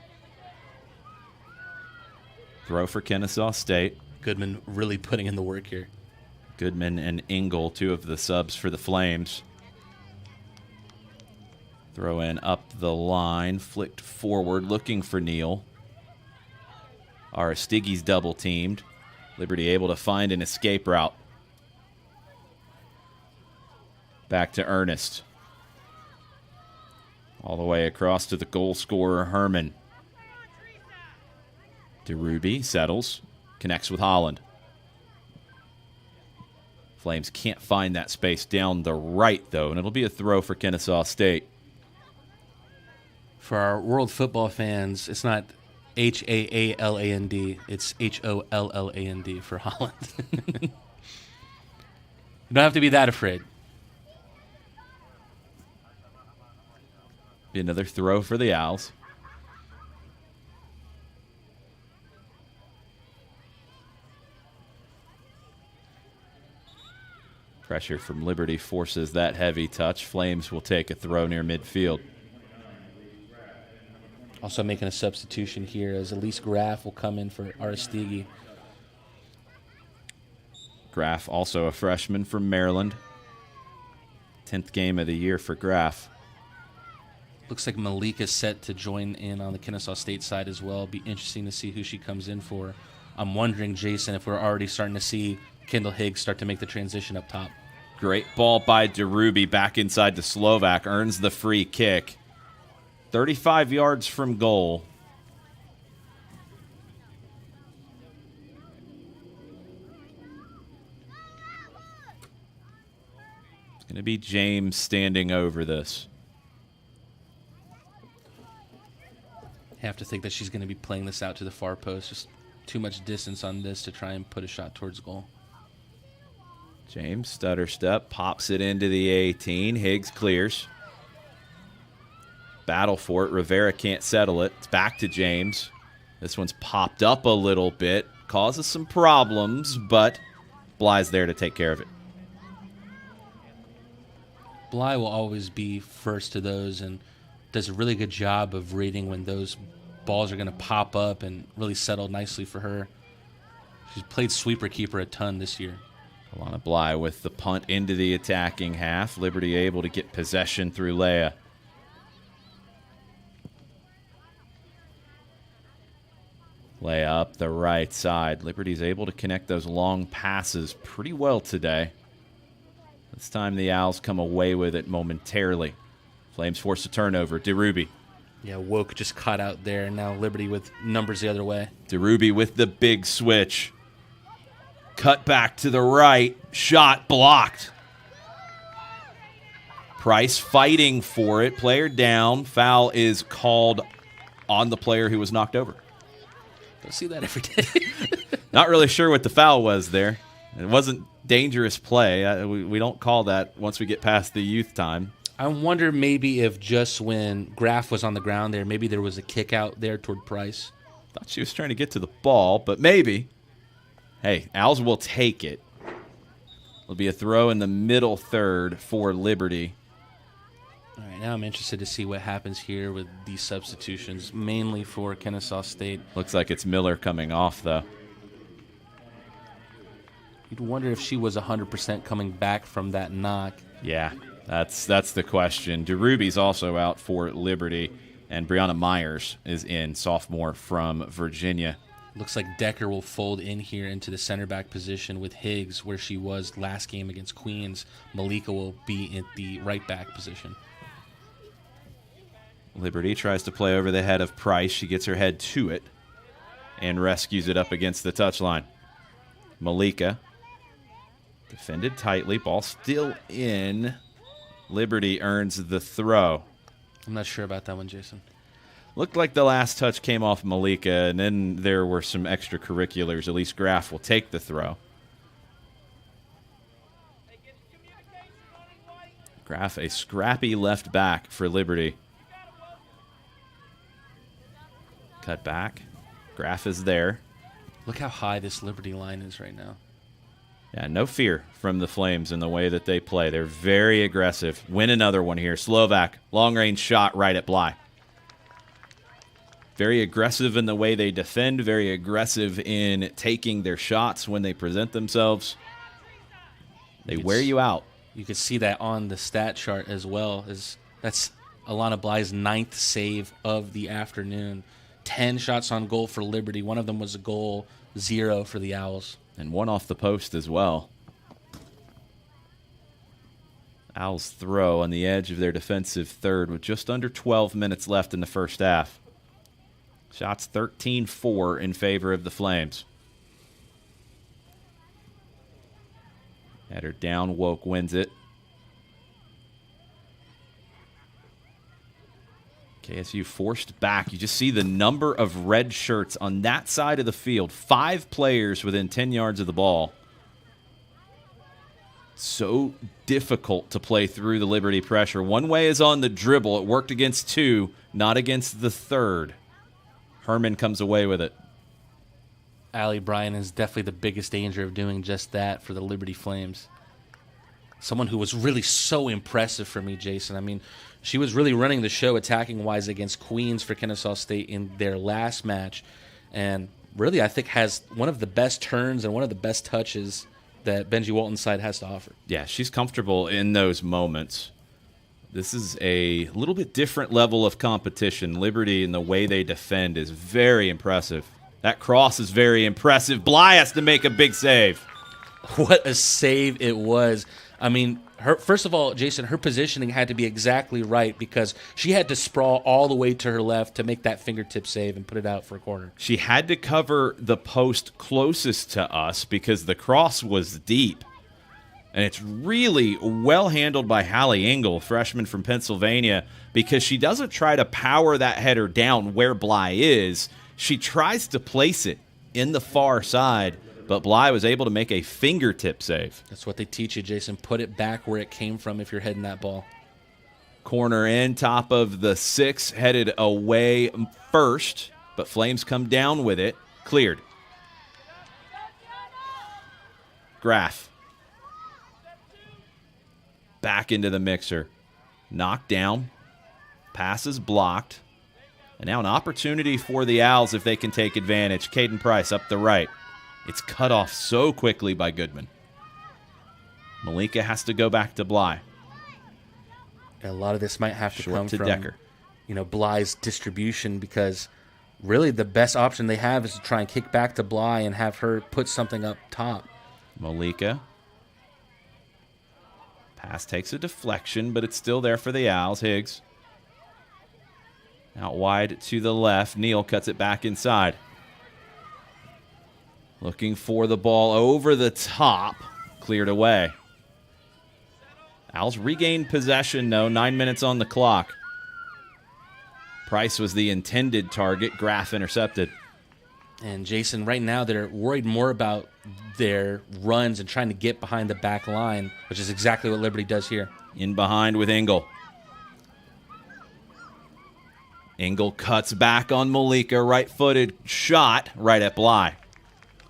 Throw for Kennesaw State. Goodman really putting in the work here. Goodman and Engel, 2 of the subs for the Flames. Throw in up the line, flicked forward, looking for Neal. Aristigi's double teamed. Liberty able to find an escape route. Back to Ernest. All the way across to the goal scorer, Herman. DeRuby settles, connects with Holland. Flames can't find that space down the right, though, and it'll be a throw for Kennesaw State. For our world football fans, it's not Haaland, it's Holland for Holland. You don't have to be that afraid. Be another throw for the Owls. Pressure from Liberty forces that heavy touch. Flames will take a throw near midfield. Also making a substitution here as Elise Graff will come in for Aristigi. Graff, also a freshman from Maryland. 10th game of the year for Graff. Looks like Malik is set to join in on the Kennesaw State side as well. Be interesting to see who she comes in for. I'm wondering, Jason, if we're already starting to see Kendall Higgs start to make the transition up top. Great ball by DeRuby back inside to Slovak. Earns the free kick. 35 yards from goal. It's going to be James standing over this. Have to think that she's going to be playing this out to the far post. Just too much distance on this to try and put a shot towards goal. James, stutter step, pops it into the 18. Higgs clears. Battle for it. Rivera can't settle it. It's back to James. This one's popped up a little bit. Causes some problems, but Bly's there to take care of it. Bly will always be first to those and does a really good job of reading when those balls are going to pop up and really settle nicely for her. She's played sweeper keeper a ton this year. Alana Bly with the punt into the attacking half. Liberty able to get possession through Leia. Leia up the right side. Liberty's able to connect those long passes pretty well today. This time the Owls come away with it momentarily. Flames force a turnover. DeRuby. Yeah, Woke just caught out there. Now Liberty with numbers the other way. DeRuby with the big switch. Cut back to the right. Shot blocked. Price fighting for it. Player down. Foul is called on the player who was knocked over. Don't see that every day. Not really sure what the foul was there. It wasn't dangerous play. We don't call that once we get past the youth time. I wonder maybe if just when Graff was on the ground there, maybe there was a kick out there toward Price. Thought she was trying to get to the ball, but maybe. Hey, Owls will take it. It'll be a throw in the middle third for Liberty. All right, now I'm interested to see what happens here with these substitutions, mainly for Kennesaw State. Looks like it's Miller coming off, though. You'd wonder if she was 100% coming back from that knock. Yeah, that's the question. DeRuby's also out for Liberty, and Brianna Myers is in, sophomore from Virginia. Looks like Decker will fold in here into the center back position with Higgs, where she was last game against Queens. Malika will be in the right back position. Liberty tries to play over the head of Price. She gets her head to it and rescues it up against the touchline. Malika defended tightly. Ball still in. Liberty earns the throw. I'm not sure about that one, Jason. Looked like the last touch came off Malika, and then there were some extracurriculars. Elise Graff will take the throw. Graff, a scrappy left back for Liberty. Cut back. Graff is there. Look how high this Liberty line is right now. Yeah, no fear from the Flames in the way that they play. They're very aggressive. Win another one here. Slovak, long-range shot right at Bly. Very aggressive in the way they defend, very aggressive in taking their shots when they present themselves. They wear you out. You could see that on the stat chart as well. That's Alana Bly's 9th save of the afternoon. 10 shots on goal for Liberty. One of them was a goal, 0 for the Owls. And one off the post as well. Owls throw on the edge of their defensive third with just under 12 minutes left in the first half. Shots 13-4 in favor of the Flames. Header down, Woke wins it. KSU forced back. You just see the number of red shirts on that side of the field. 5 players within 10 yards of the ball. So difficult to play through the Liberty pressure. One way is on the dribble. It worked against 2, not against the third. Herman comes away with it. Allie Bryan is definitely the biggest danger of doing just that for the Liberty Flames. Someone who was really so impressive for me, Jason. I mean, she was really running the show attacking-wise against Queens for Kennesaw State in their last match. And really, I think, has one of the best turns and one of the best touches that Benji Walton's side has to offer. Yeah, she's comfortable in those moments. This is a little bit different level of competition. Liberty and the way they defend is very impressive. That cross is very impressive. Bly has to make a big save. What a save it was. I mean, first of all, Jason, her positioning had to be exactly right because she had to sprawl all the way to her left to make that fingertip save and put it out for a corner. She had to cover the post closest to us because the cross was deep. And it's really well handled by Hallie Engel, freshman from Pennsylvania, because she doesn't try to power that header down where Bly is. She tries to place it in the far side, but Bly was able to make a fingertip save. That's what they teach you, Jason. Put it back where it came from if you're heading that ball. Corner in, top of the 6, headed away first, but Flames come down with it. Cleared. Graff. Back into the mixer. Knocked down. Passes blocked. And now an opportunity for the Owls if they can take advantage. Caden Price up the right. It's cut off so quickly by Goodman. Malika has to go back to Bly. A lot of this might have to Short come to from Decker. Bly's distribution because really the best option they have is to try and kick back to Bly and have her put something up top. Malika. Pass takes a deflection, but it's still there for the Owls. Higgs. Out wide to the left. Neal cuts it back inside. Looking for the ball over the top. Cleared away. Owls regained possession, though. 9 minutes on the clock. Price was the intended target. Graff intercepted. And Jason, right now they're worried more about their runs and trying to get behind the back line, which is exactly what Liberty does here. In behind with Engel. Engel cuts back on Malika. Right-footed shot right at Bly.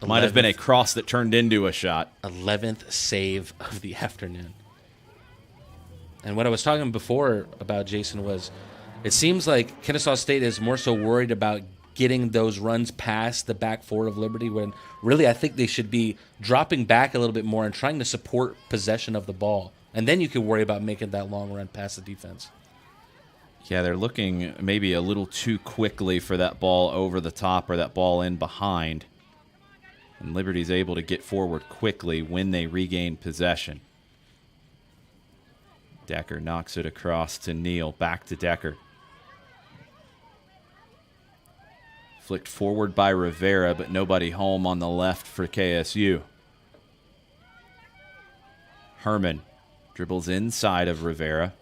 Might have been a cross that turned into a shot. 11th save of the afternoon. And what I was talking before about, Jason, was it seems like Kennesaw State is more so worried about getting those runs past the back four of Liberty when really I think they should be dropping back a little bit more and trying to support possession of the ball. And then you can worry about making that long run past the defense. Yeah, they're looking maybe a little too quickly for that ball over the top or that ball in behind. And Liberty's able to get forward quickly when they regain possession. Decker knocks it across to Neal. Back to Decker. Flicked forward by Rivera, but nobody home on the left for KSU. Herman dribbles inside of Rivera.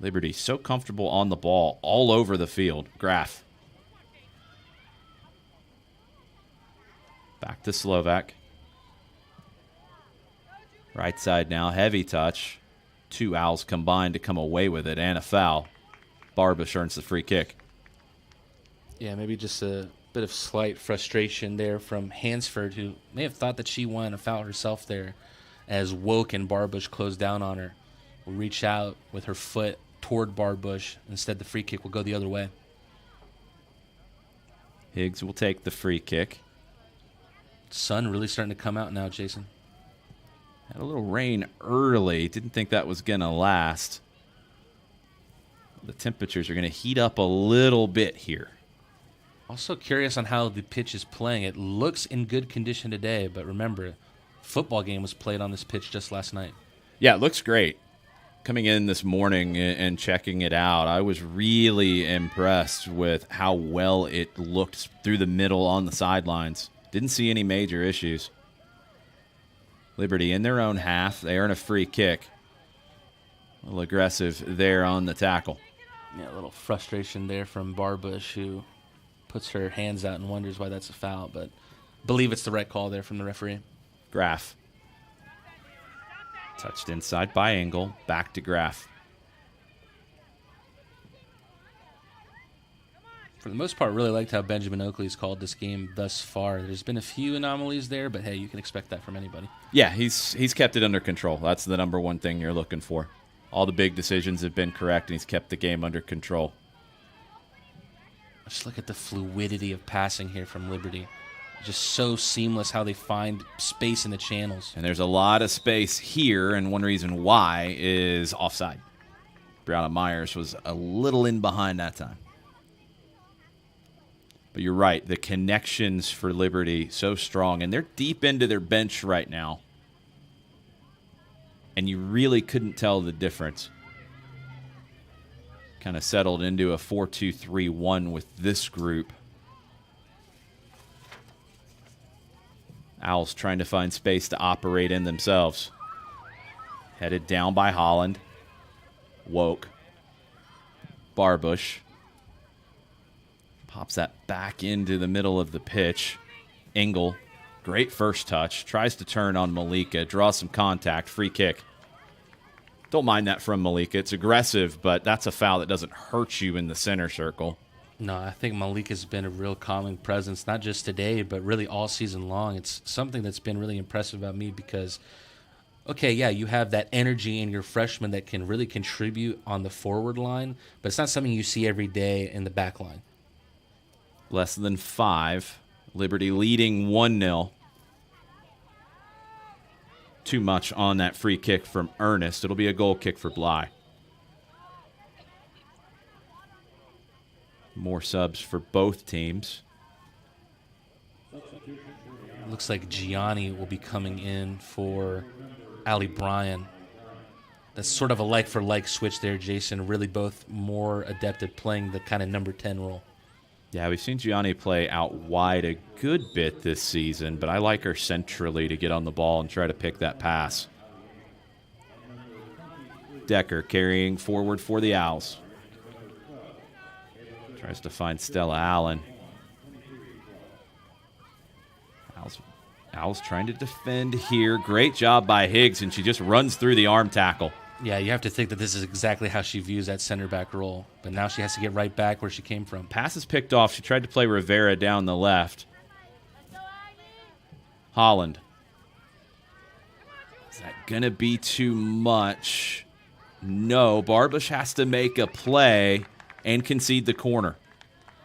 Liberty so comfortable on the ball all over the field. Graff. Back to Slovak. Right side now, heavy touch. 2 Owls combined to come away with it and a foul. Barbush earns the free kick. Yeah, maybe just a bit of slight frustration there from Hansford, who may have thought that she won a foul herself there as Woke and Barbush closed down on her. Will reach out with her foot toward Barbush. Instead, the free kick will go the other way. Higgs will take the free kick. Sun really starting to come out now, Jason. Had a little rain early. Didn't think that was going to last. The temperatures are going to heat up a little bit here. Also curious on how the pitch is playing. It looks in good condition today, but remember, football game was played on this pitch just last night. Yeah, it looks great. Coming in this morning and checking it out, I was really impressed with how well it looked through the middle on the sidelines. Didn't see any major issues. Liberty in their own half. They earn a free kick. A little aggressive there on the tackle. Yeah, a little frustration there from Barbush, who puts her hands out and wonders why that's a foul, but believe it's the right call there from the referee. Graff. Touched inside by Engel. Back to Graff. For the most part, really liked how Benjamin Oakley's called this game thus far. There's been a few anomalies there, but hey, you can expect that from anybody. Yeah, he's kept it under control. That's the number one thing you're looking for. All the big decisions have been correct, and he's kept the game under control. Just look at the fluidity of passing here from Liberty. Just so seamless how they find space in the channels. And there's a lot of space here, and one reason why is offside. Brianna Myers was a little in behind that time. But you're right, the connections for Liberty so strong, and they're deep into their bench right now. And you really couldn't tell the difference. Kind of settled into a 4-2-3-1 with this group. Owls trying to find space to operate in themselves. Headed down by Holland. Woke. Barbush. Pops that back into the middle of the pitch. Engel. Great first touch. Tries to turn on Malika. Draws some contact. Free kick. Don't mind that from Malika. It's aggressive, but that's a foul that doesn't hurt you in the center circle. No, I think Malika's been a real calming presence, not just today, but really all season long. It's something that's been really impressive about me because, okay, yeah, you have that energy in your freshman that can really contribute on the forward line, but it's not something you see every day in the back line. Less than 5. Liberty leading 1-0. Too much on that free kick from Ernest. It'll be a goal kick for Bly. More subs for both teams. Looks like Gianni will be coming in for Ali Bryan. That's sort of a like-for-like switch there, Jason. Really both more adept at playing the kind of number 10 role. Yeah, we've seen Gianni play out wide a good bit this season, but I like her centrally to get on the ball and try to pick that pass. Decker carrying forward for the Owls. Tries to find Stella Allen. Owls trying to defend here. Great job by Higgs, and she just runs through the arm tackle. Yeah, you have to think that this is exactly how she views that center back role. But now she has to get right back where she came from. Pass is picked off. She tried to play Rivera down the left. Holland. Is that going to be too much? No. Barbush has to make a play and concede the corner.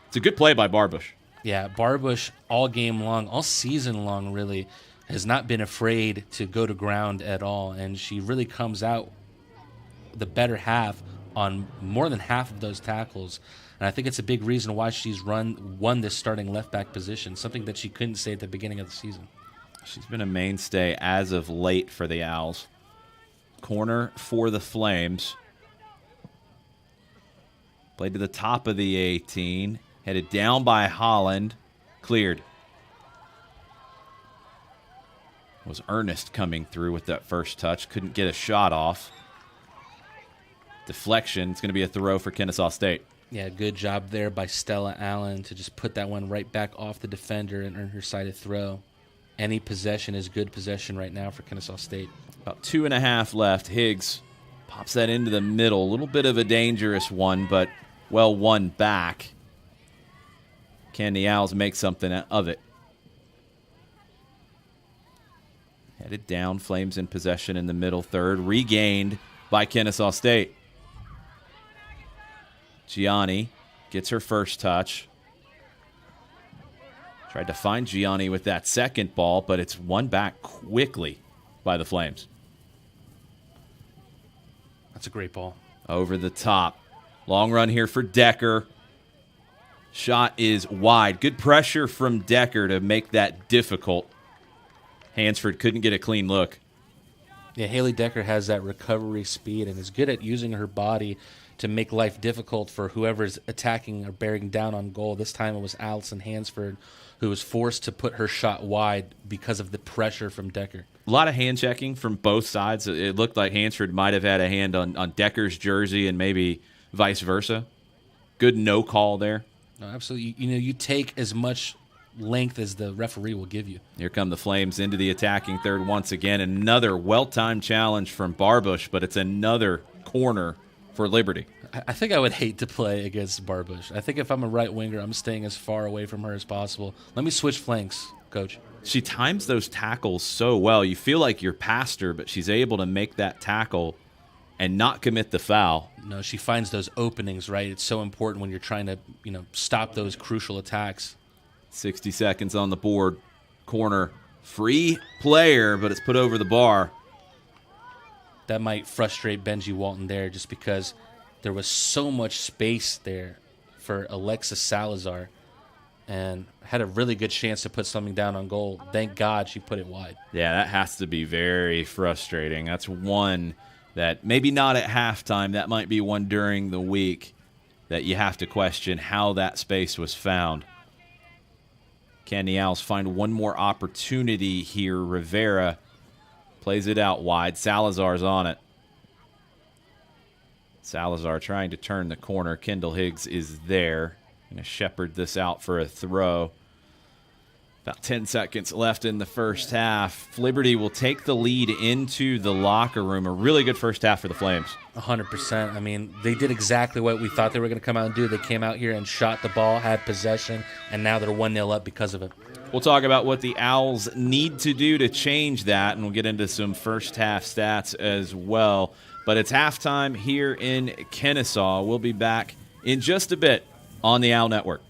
It's a good play by Barbush. Yeah, Barbush all game long, all season long really, has not been afraid to go to ground at all. And she really comes out the better half on more than half of those tackles. And I think it's a big reason why she's won this starting left back position, something that she couldn't say at the beginning of the season. She's been a mainstay as of late for the Owls. Corner for the Flames. Played to the top of the 18. Headed down by Holland. Cleared. Was Ernest coming through with that first touch. Couldn't get a shot off. Deflection. It's going to be a throw for Kennesaw State. Yeah, good job there by Stella Allen to just put that one right back off the defender and earn her side of throw. Any possession is good possession right now for Kennesaw State. About 2.5 left. Higgs pops that into the middle. A little bit of a dangerous one, but well won back. Can the Owls make something of it? Headed down. Flames in possession in the middle third. Regained by Kennesaw State. Gianni gets her first touch. Tried to find Gianni with that second ball, but it's won back quickly by the Flames. That's a great ball. Over the top. Long run here for Decker. Shot is wide. Good pressure from Decker to make that difficult. Hansford couldn't get a clean look. Yeah, Haley Decker has that recovery speed and is good at using her body to make life difficult for whoever's attacking or bearing down on goal. This time it was Allison Hansford who was forced to put her shot wide because of the pressure from Decker. A lot of hand checking from both sides. It looked like Hansford might have had a hand on Decker's jersey and maybe vice versa. Good no call there. No, absolutely. You take as much length as the referee will give you. Here come the Flames into the attacking third once again. Another well-timed challenge from Barbush, but it's another corner for Liberty. I think I would hate to play against Barbush. I think if I'm a right winger, I'm staying as far away from her as possible. Let me switch flanks, Coach. She times those tackles so well. You feel like you're past her, but she's able to make that tackle and not commit the foul. No, she finds those openings, right? It's so important when you're trying to, stop those crucial attacks. 60 seconds on the board. Corner. Free player, but it's put over the bar. That might frustrate Benji Walton there just because there was so much space there for Alexis Salazar and had a really good chance to put something down on goal. Thank God she put it wide. Yeah, that has to be very frustrating. That's one that maybe not at halftime. That might be one during the week that you have to question how that space was found. Can the Owls find one more opportunity here? Rivera plays it out wide. Salazar's on it. Salazar trying to turn the corner. Kendall Higgs is there. Going to shepherd this out for a throw. About 10 seconds left in the first half. Liberty will take the lead into the locker room. A really good first half for the Flames. 100%. I mean, they did exactly what we thought they were going to come out and do. They came out here and shot the ball, had possession, and now they're 1-0 up because of it. We'll talk about what the Owls need to do to change that, and we'll get into some first half stats as well. But it's halftime here in Kennesaw. We'll be back in just a bit on the Owl Network.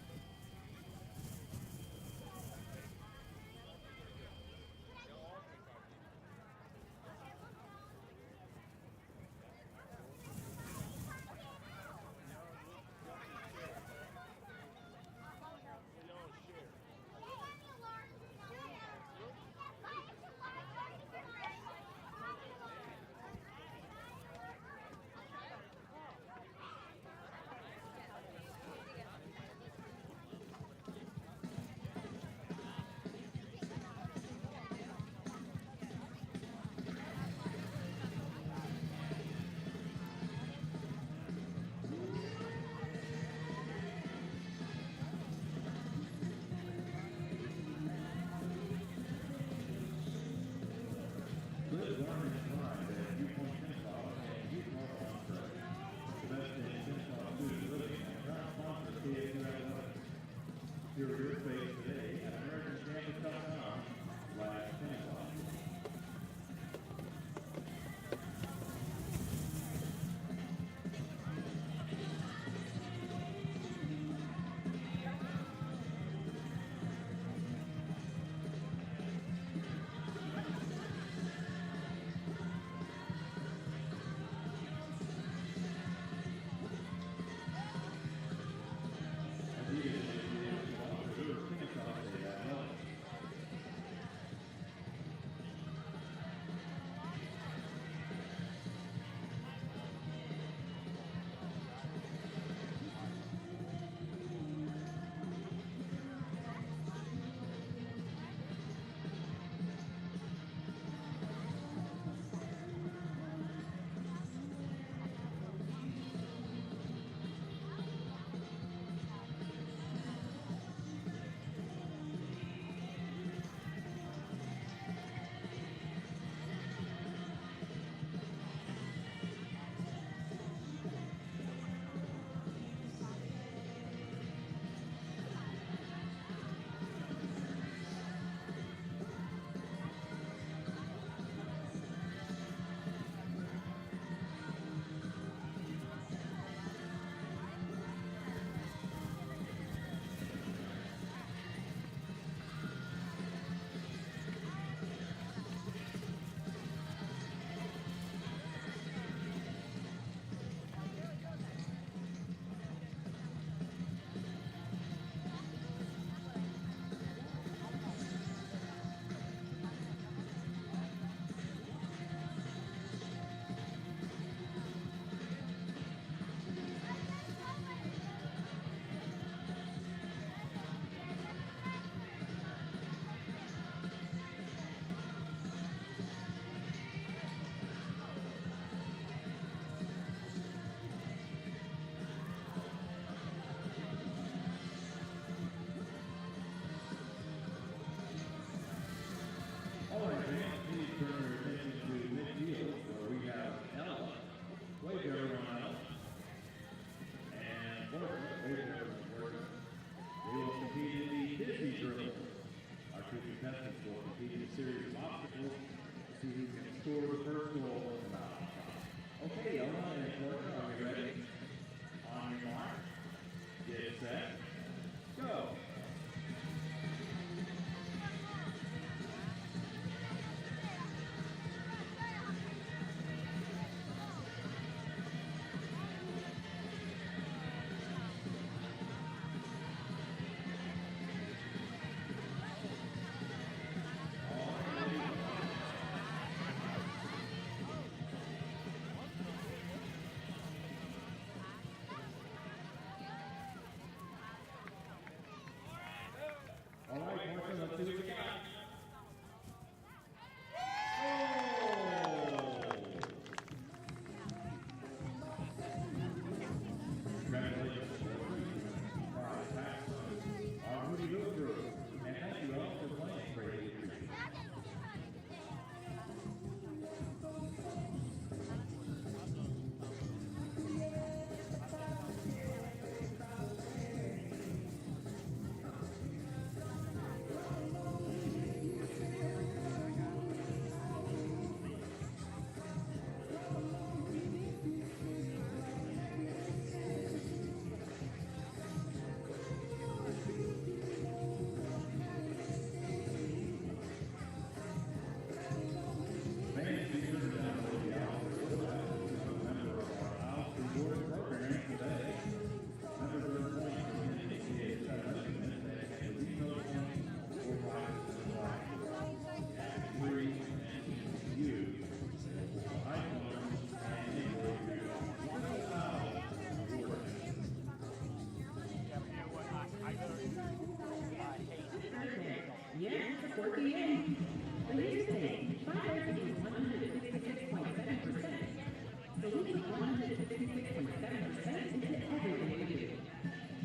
166.7% into everything you do.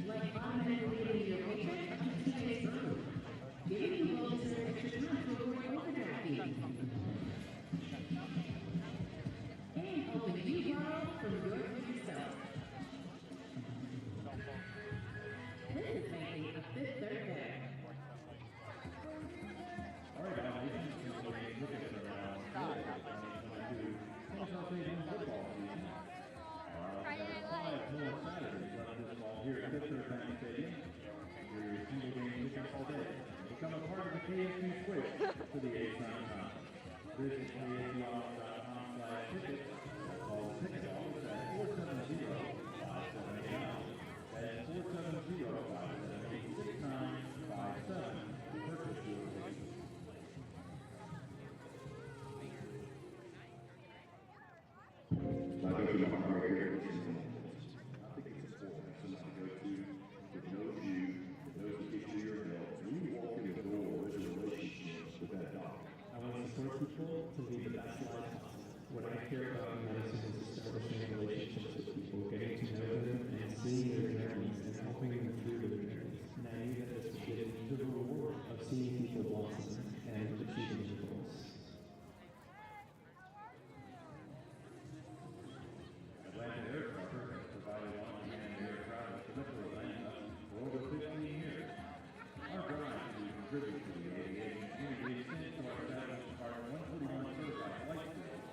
Like automatically leaving your paycheck up to today's room. Giving you well-deserved extra time to avoid overdraft fees. And helping you borrow from your future self. This is making a Fifth Third Day. All right, now, ladies and gentlemen, look at it around 2022 Kennesaw State men's football season. We've got 5 more Saturdays left this fall here at Fifth Third Bank Stadium. Your single game tickets all day. Become a part of the KSU switch to the A-Sun Conference. Visit KSUOnline.com/tickets. Call the ticket office at 470-5789. That's 470-578-6957 to purchase your tickets. I go to my car here. I think it's important for someone to go to with no view, with no ticket to your health. When you walk in the door, there's a relationship with that doctor. I want to support people to lead the best life possible. What I care about in medicine is establishing relationships with people, getting to know them and seeing their journeys and helping them through their journeys. And I knew that this would give me the reward of seeing people blossom and achieving their goals. Atlanta Aircraft has provided on-demand air travel to Metro Atlanta for over 15 years. Our drive to contribute to the aviation community extends to our establishment of our 141 certified flight schools.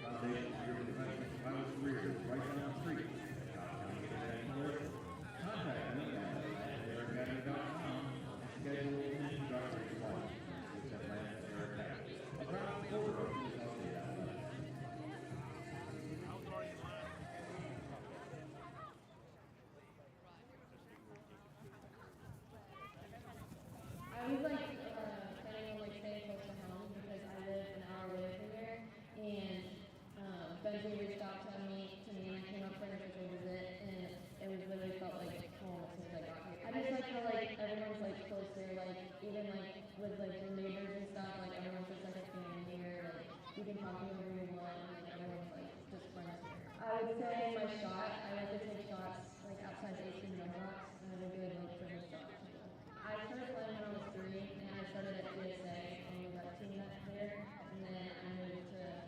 Foundation for your professional pilot career is right down the street at Cobb County International Airport. Contact me at AtlantaAirAcademy.com and schedule an introductory flight with Atlanta Air Academy. A proud supporter of Kennesaw State Athletics. I was planning on staying close to home because I live an hour away from here, and Benji reached out to me, and I came up for an official visit, and it was really felt like home as soon as I got here. I just how everyone's closer, even with the neighbors and stuff, everyone's just a family here, you can talk to whoever you want, and everyone's just friends here. I would say my shot, I like to take shots outside the 18 yard box, and I have a good first shot. I started playing when I was 3, and I started at TSA on the rep team that there, and then I moved to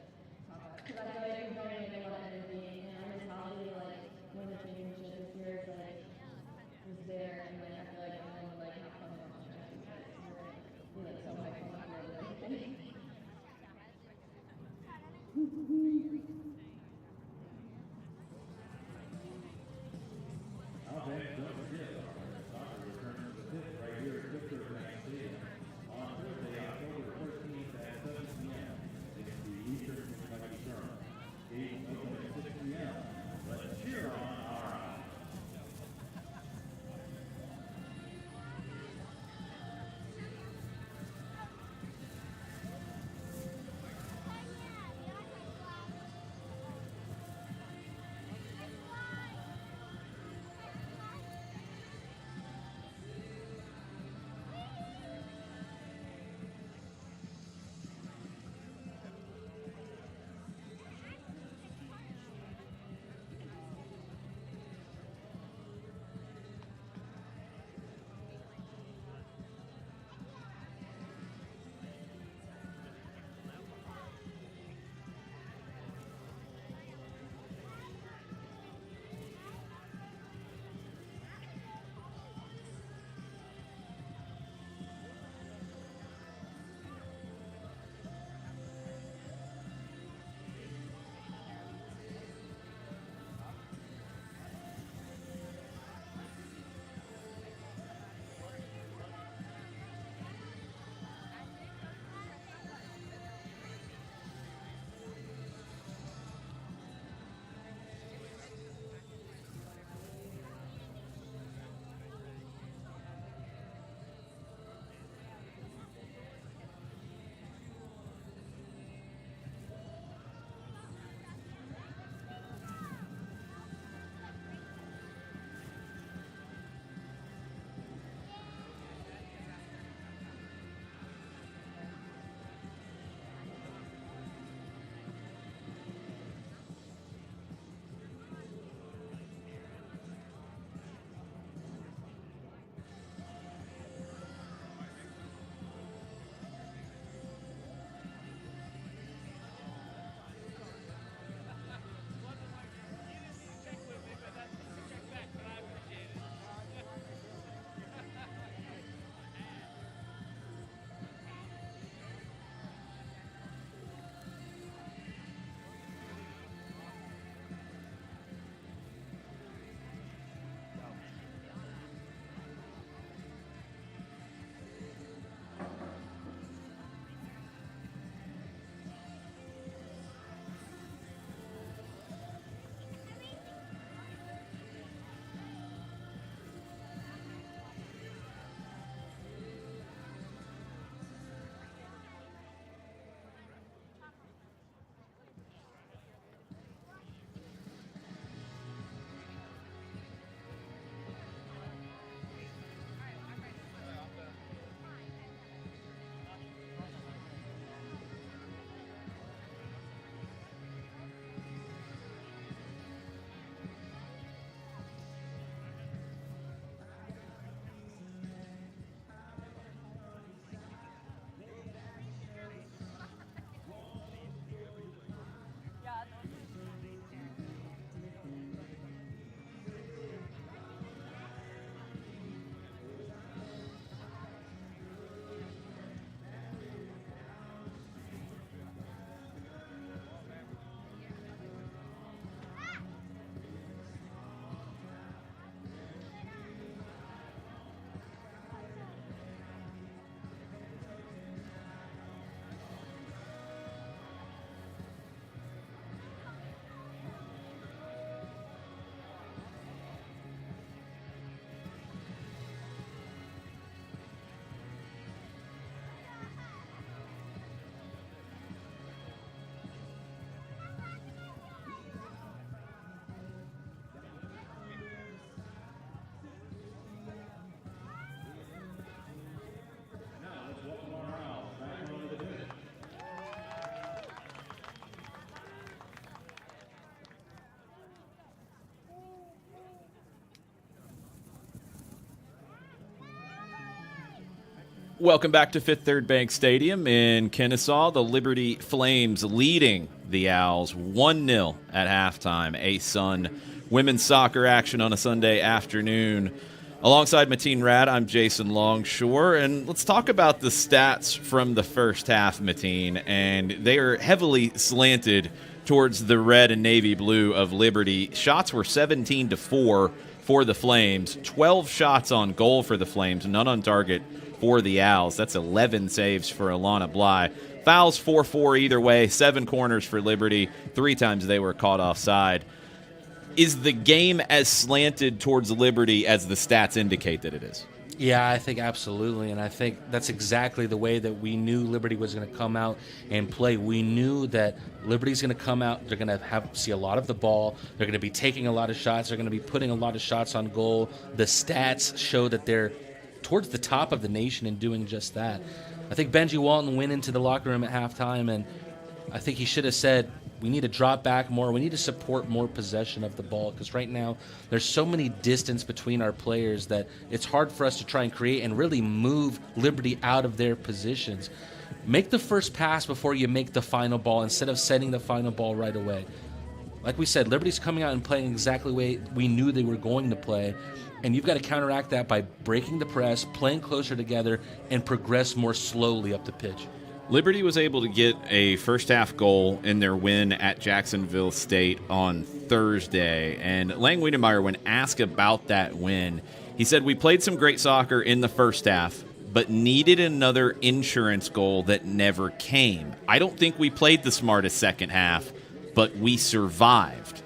Top Up. Because I feel like I'm going a lot of energy, and our mentality, when the championship this year is was there, and I feel like everyone would have fun watching it. We're so high fun and everything. Alabama, don't forget, soccer returns to the 5th right here at Fifth Third Bank Stadium on Thursday, Welcome back to Fifth Third Bank Stadium in Kennesaw. The Liberty Flames leading the Owls 1-0 at halftime. A-Sun women's soccer action on a Sunday afternoon. Alongside Mateen Rad, I'm Jason Longshore, and let's talk about the stats from the first half, Mateen. And they are heavily slanted towards the red and navy blue of Liberty. Shots were 17-4 for the Flames, 12 shots on goal for the Flames, none on target for the Owls. That's 11 saves for Alana Bly. Fouls 4-4 either way, 7 corners for Liberty, 3 times they were caught offside. Is the game as slanted towards Liberty as the stats indicate that it is? Yeah, I think absolutely, and I think that's exactly the way that we knew Liberty was going to come out and play. We knew that Liberty's going to come out, they're going to see a lot of the ball, they're going to be taking a lot of shots, they're going to be putting a lot of shots on goal. The stats show that they're towards the top of the nation in doing just that. I think Benji Walton went into the locker room at halftime, and I think he should have said, we need to drop back more. We need to support more possession of the ball, because right now there's so many distance between our players that it's hard for us to try and create and really move Liberty out of their positions. Make the first pass before you make the final ball instead of setting the final ball right away. Like we said, Liberty's coming out and playing exactly the way we knew they were going to play, and you've got to counteract that by breaking the press, playing closer together, and progress more slowly up the pitch. Liberty was able to get a first-half goal in their win at Jacksonville State on Thursday. And Lang Wiedemeyer, when asked about that win, he said, we played some great soccer in the first half, but needed another insurance goal that never came. I don't think we played the smartest second half, but we survived.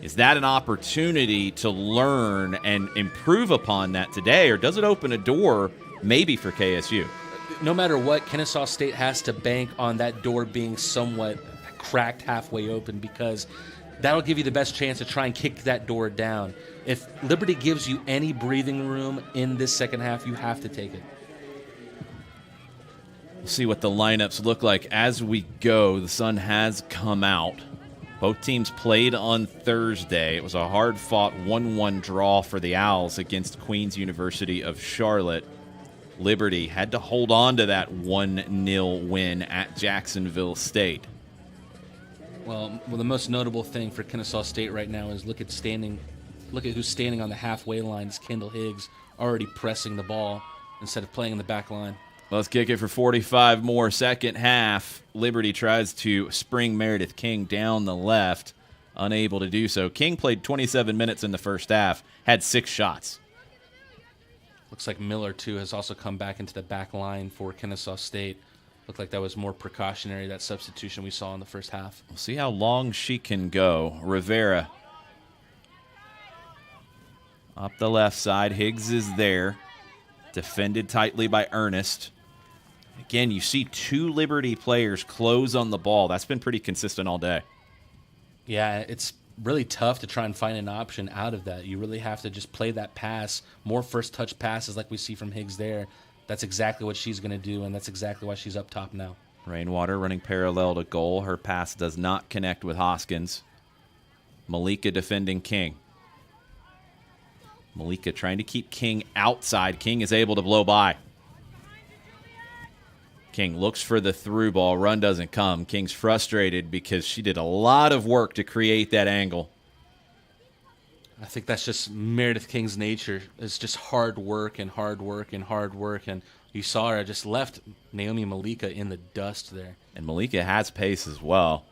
Is that an opportunity to learn and improve upon that today, or does it open a door maybe for KSU? No matter what, Kennesaw State has to bank on that door being somewhat cracked halfway open, because that'll give you the best chance to try and kick that door down. If Liberty gives you any breathing room in this second half, you have to take it. We'll see what the lineups look like as we go. The sun has come out. Both teams played on Thursday. It was a hard-fought 1-1 draw for the Owls against Queen's University of Charlotte. Liberty had to hold on to that 1-0 win at Jacksonville State. Well, the most notable thing for Kennesaw State right now is look at who's standing on the halfway line. It's Kendall Higgs already pressing the ball instead of playing in the back line. Let's kick it for 45 more. Second half, Liberty tries to spring Meredith King down the left, unable to do so. King played 27 minutes in the first half, had 6 shots. Looks like Miller, too, has also come back into the back line for Kennesaw State. Looked like that was more precautionary, that substitution we saw in the first half. We'll see how long she can go. Rivera up the left side. Higgs is there. Defended tightly by Ernest. Again, you see 2 Liberty players close on the ball. That's been pretty consistent all day. Yeah, it's really tough to try and find an option out of that. You really have to just play that pass, more first touch passes like we see from Higgs there. That's exactly what she's going to do, and that's exactly why she's up top now. Rainwater running parallel to goal. Her pass does not connect with Hoskins. Malika defending King. Malika trying to keep King outside. King is able to blow by. King looks for the through ball. Run doesn't come. King's frustrated because she did a lot of work to create that angle. I think that's just Meredith King's nature. It's just hard work and hard work and hard work. And you saw her just left Naomi Malika in the dust there. And Malika has pace as well.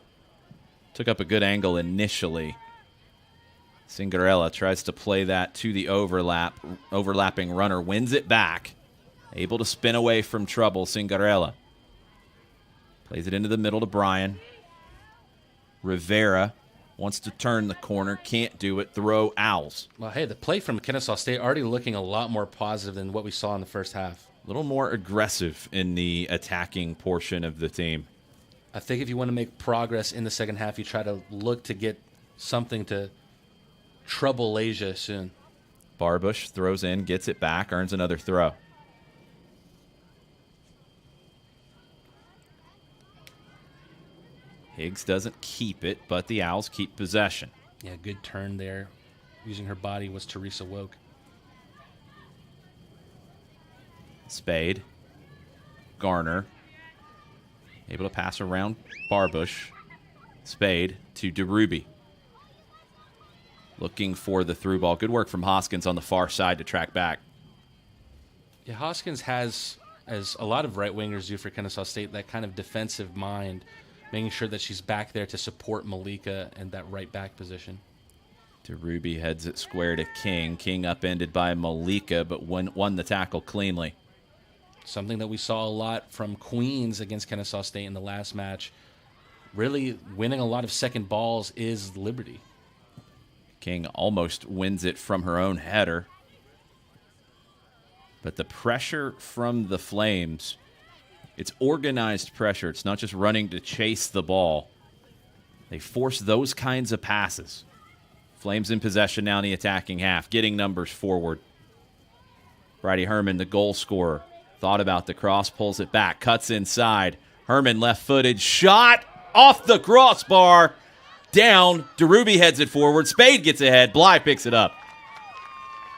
Took up a good angle initially. Cinderella tries to play that to the overlapping runner. Wins it back. Able to spin away from trouble, Cinderella. Plays it into the middle to Brian. Rivera wants to turn the corner, can't do it. Throw Owls. Well, hey, the play from Kennesaw State already looking a lot more positive than what we saw in the first half. A little more aggressive in the attacking portion of the team. I think if you want to make progress in the second half, you try to look to get something to trouble Asia soon. Barbush throws in, gets it back, earns another throw. Higgs doesn't keep it, but the Owls keep possession. Yeah, good turn there. Using her body was Teresa Woke. Spade Garner. Able to pass around Barbush. Spade to DeRuby. Looking for the through ball. Good work from Hoskins on the far side to track back. Yeah, Hoskins has, as a lot of right wingers do for Kennesaw State, that kind of defensive mind, making sure that she's back there to support Malika and that right back position. DeRuby heads it square to King. King upended by Malika, but won the tackle cleanly. Something that we saw a lot from Queens against Kennesaw State in the last match. Really winning a lot of second balls is Liberty. King almost wins it from her own header. But the pressure from the Flames, it's organized pressure. It's not just running to chase the ball. They force those kinds of passes. Flames in possession now in the attacking half, getting numbers forward. Bridie Herman, the goal scorer, thought about the cross, pulls it back, cuts inside. Herman left-footed, shot off the crossbar, down. DeRuby heads it forward. Spade gets ahead. Bly picks it up.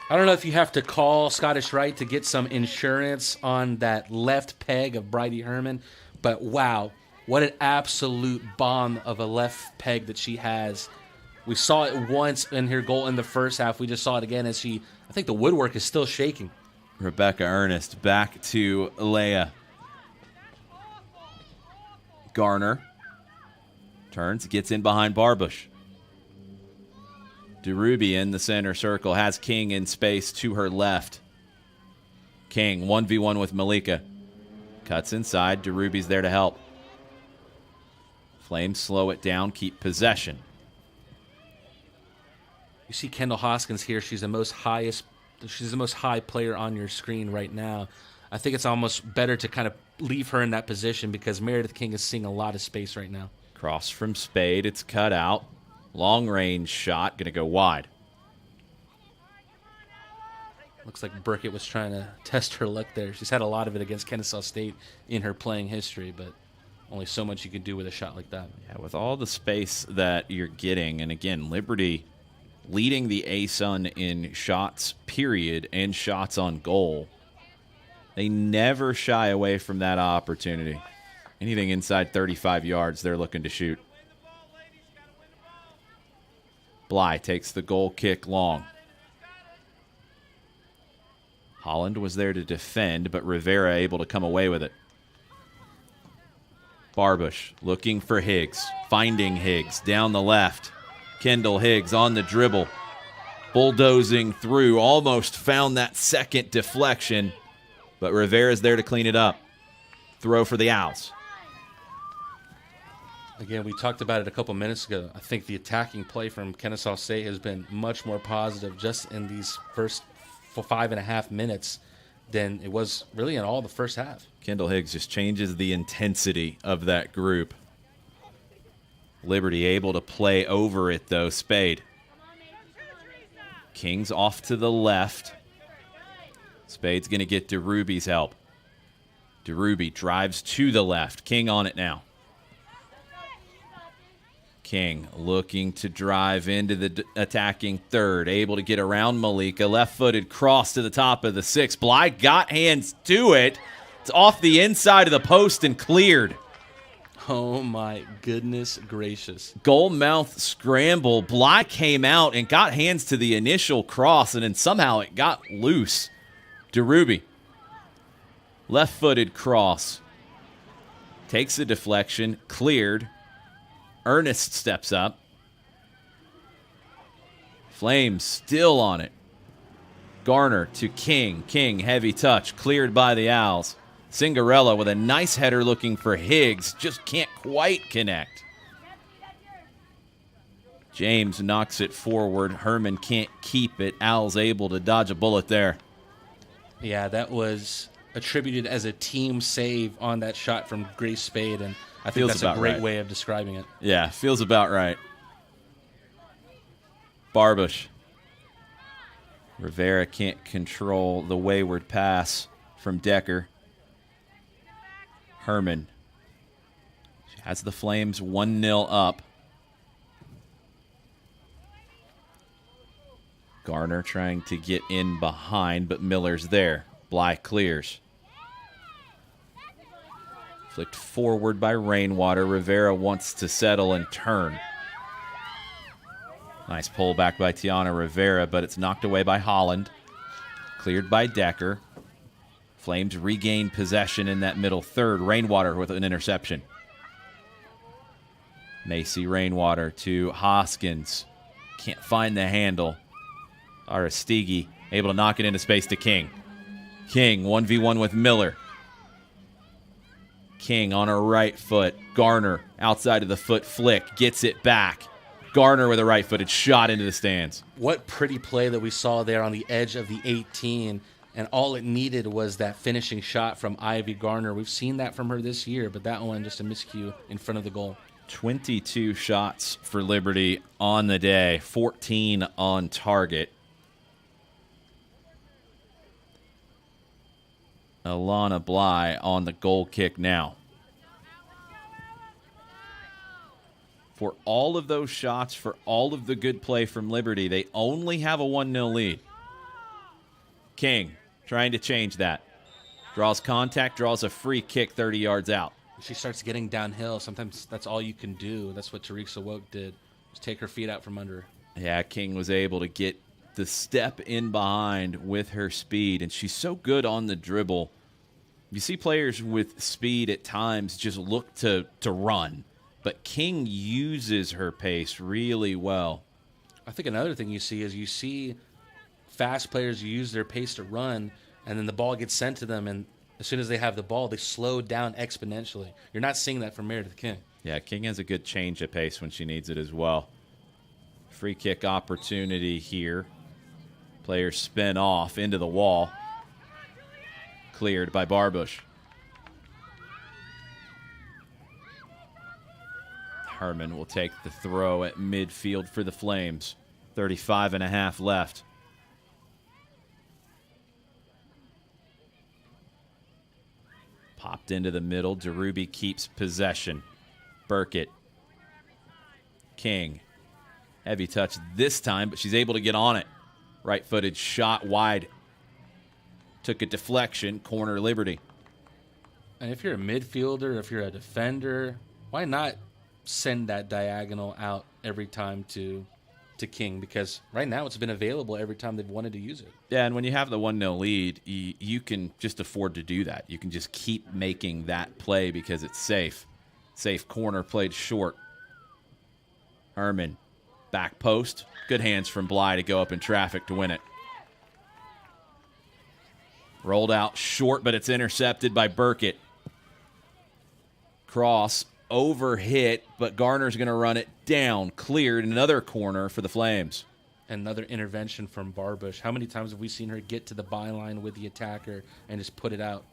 I don't know if you have to call Scottish Rite to get some insurance on that left peg of Bridie Herman, but wow, what an absolute bomb of a left peg that she has. We saw it once in her goal in the first half. We just saw it again as I think the woodwork is still shaking. Rebecca Ernest back to Leia. Garner turns, gets in behind Barbush. DeRuby in the center circle, has King in space to her left. King 1v1 with Malika. Cuts inside, DeRuby's there to help. Flames slow it down, keep possession. You see Kendall Hoskins here. She's the most high player on your screen right now. I think it's almost better to kind of leave her in that position because Meredith King is seeing a lot of space right now. Cross from Spade. It's cut out. Long range shot. Going to go wide. Looks like Burkett was trying to test her luck there. She's had a lot of it against Kennesaw State in her playing history, but only so much you can do with a shot like that. Yeah, with all the space that you're getting, and again, Liberty leading the ASUN in shots, period, and shots on goal. They never shy away from that opportunity. Anything inside 35 yards, they're looking to shoot. Bly takes the goal kick long. Holland was there to defend, but Rivera able to come away with it. Barbush looking for Higgs, finding Higgs down the left. Kendall Higgs on the dribble, bulldozing through, almost found that second deflection, but Rivera's there to clean it up. Throw for the Owls. Again, we talked about it a couple minutes ago. I think the attacking play from Kennesaw State has been much more positive just in these first 5.5 minutes than it was really in all the first half. Kendall Higgs just changes the intensity of that group. Liberty able to play over it, though. Spade. King's off to the left. Spade's going to get DeRuby's help. DeRuby drives to the left. King on it now. King looking to drive into the attacking third. Able to get around Malika. Left-footed cross to the top of the six. Bly got hands to it. It's off the inside of the post and cleared. Oh, my goodness gracious. Goal mouth scramble. Bly came out and got hands to the initial cross, and then somehow it got loose. DeRuby. Left-footed cross. Takes a deflection. Cleared. Ernest steps up. Flames still on it. Garner to King. King, heavy touch. Cleared by the Owls. Cinderella with a nice header looking for Higgs. Just can't quite connect. James knocks it forward. Herman can't keep it. Owls able to dodge a bullet there. Yeah, that was attributed as a team save on that shot from Grace Spade, and I think that's a great way of describing it. Yeah, feels about right. Barbush. Rivera can't control the wayward pass from Decker. Herman. She has the Flames 1-0 up. Garner trying to get in behind, but Miller's there. Bly clears. Flicked forward by Rainwater. Rivera wants to settle and turn. Nice pull back by Tiana Rivera, but it's knocked away by Holland. Cleared by Decker. Flames regain possession in that middle third. Rainwater with an interception. Macy Rainwater to Hoskins. Can't find the handle. Aristigi able to knock it into space to King. King 1v1 with Miller. King on her right foot. Garner outside of the foot flick. Gets it back. Garner with a right-footed shot into the stands. What pretty play that we saw there on the edge of the 18, and all it needed was that finishing shot from Ivy Garner. We've seen that from her this year, but that one just a miscue in front of the goal. 22 shots for Liberty on the day, 14 on target. Alana Bly on the goal kick now. For all of those shots, for all of the good play from Liberty, they only have a 1-0 lead. King trying to change that. Draws contact, draws a free kick 30 yards out. She starts getting downhill. Sometimes that's all you can do. That's what Teresa Woke did. Just take her feet out from under her. Yeah, King was able to get the step in behind with her speed, and she's so good on the dribble. You see players with speed at times just look to run, but King uses her pace really well. I think another thing you see fast players use their pace to run, and then the ball gets sent to them, and as soon as they have the ball, they slow down exponentially. You're not seeing that from Meredith King. Yeah, King has a good change of pace when she needs it as well. Free kick opportunity here. Players spin off into the wall. Cleared by Barbush. Herman will take the throw at midfield for the Flames. 35.5 left. Popped into the middle. Deruby keeps possession. Burkett. King. Heavy touch this time, but she's able to get on it. Right-footed shot wide. Took a deflection. Corner Liberty. And if you're a midfielder, if you're a defender, why not send that diagonal out every time to King? Because right now it's been available every time they've wanted to use it. Yeah, and when you have the 1-0 lead, you can just afford to do that. You can just keep making that play because it's safe. Safe corner played short. Herman, back post. Good hands from Bly to go up in traffic to win it. Rolled out short, but it's intercepted by Burkett. Cross over hit, but Garner's going to run it down. Cleared, another corner for the Flames. Another intervention from Barbush. How many times have we seen her get to the byline with the attacker and just put it out?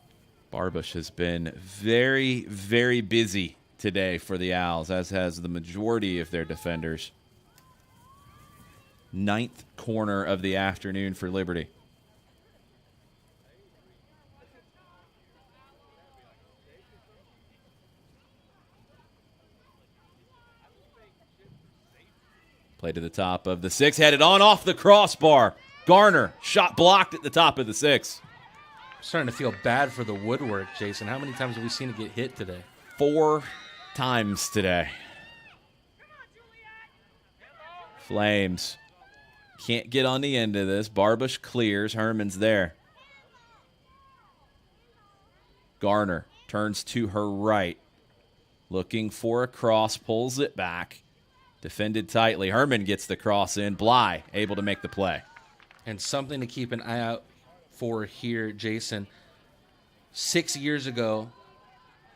Barbush has been very, very busy today for the Owls, as has the majority of their defenders. 9th corner of the afternoon for Liberty. Play to the top of the 6, headed on off the crossbar. Garner, shot blocked at the top of the 6. I'm starting to feel bad for the woodwork, Jason. How many times have we seen it get hit today? 4 times today. Flames can't get on the end of this. Barbush clears. Herman's there. Garner turns to her right. Looking for a cross, pulls it back. Defended tightly. Herman gets the cross in. Bly able to make the play. And something to keep an eye out for here, Jason. 6 years ago,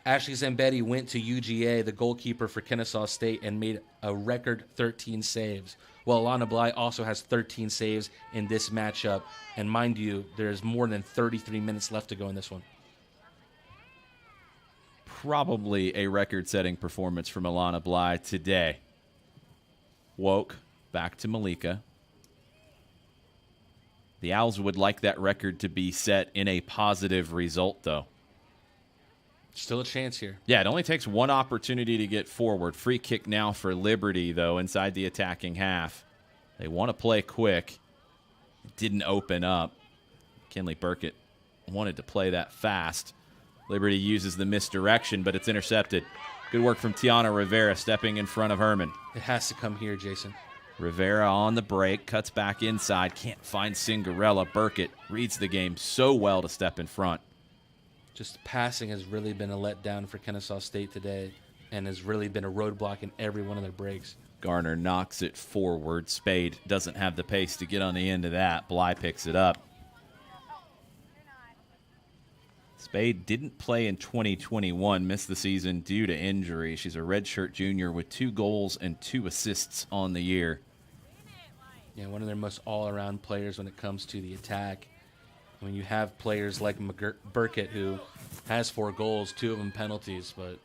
Ashley Zambetti went to UGA, the goalkeeper for Kennesaw State, and made a record 13 saves. Well, Alana Bly also has 13 saves in this matchup. And mind you, there's more than 33 minutes left to go in this one. Probably a record-setting performance from Alana Bly today. Woke back to Malika. The Owls would like that record to be set in a positive result, though. Still a chance here. Yeah, it only takes one opportunity to get forward. Free kick now for Liberty, though, inside the attacking half. They want to play quick. It didn't open up. Kinley Burkett wanted to play that fast. Liberty uses the misdirection, but it's intercepted. Good work from Tiana Rivera stepping in front of Herman. It has to come here, Jason. Rivera on the break, cuts back inside, can't find Cinderella. Burkett reads the game so well to step in front. Just passing has really been a letdown for Kennesaw State today and has really been a roadblock in every one of their breaks. Garner knocks it forward. Spade doesn't have the pace to get on the end of that. Bly picks it up. Spade didn't play in 2021, missed the season due to injury. She's a redshirt junior with 2 goals and 2 assists on the year. Yeah, one of their most all-around players when it comes to the attack. When you have players like Burkett, who has 4 goals, 2 of them penalties, but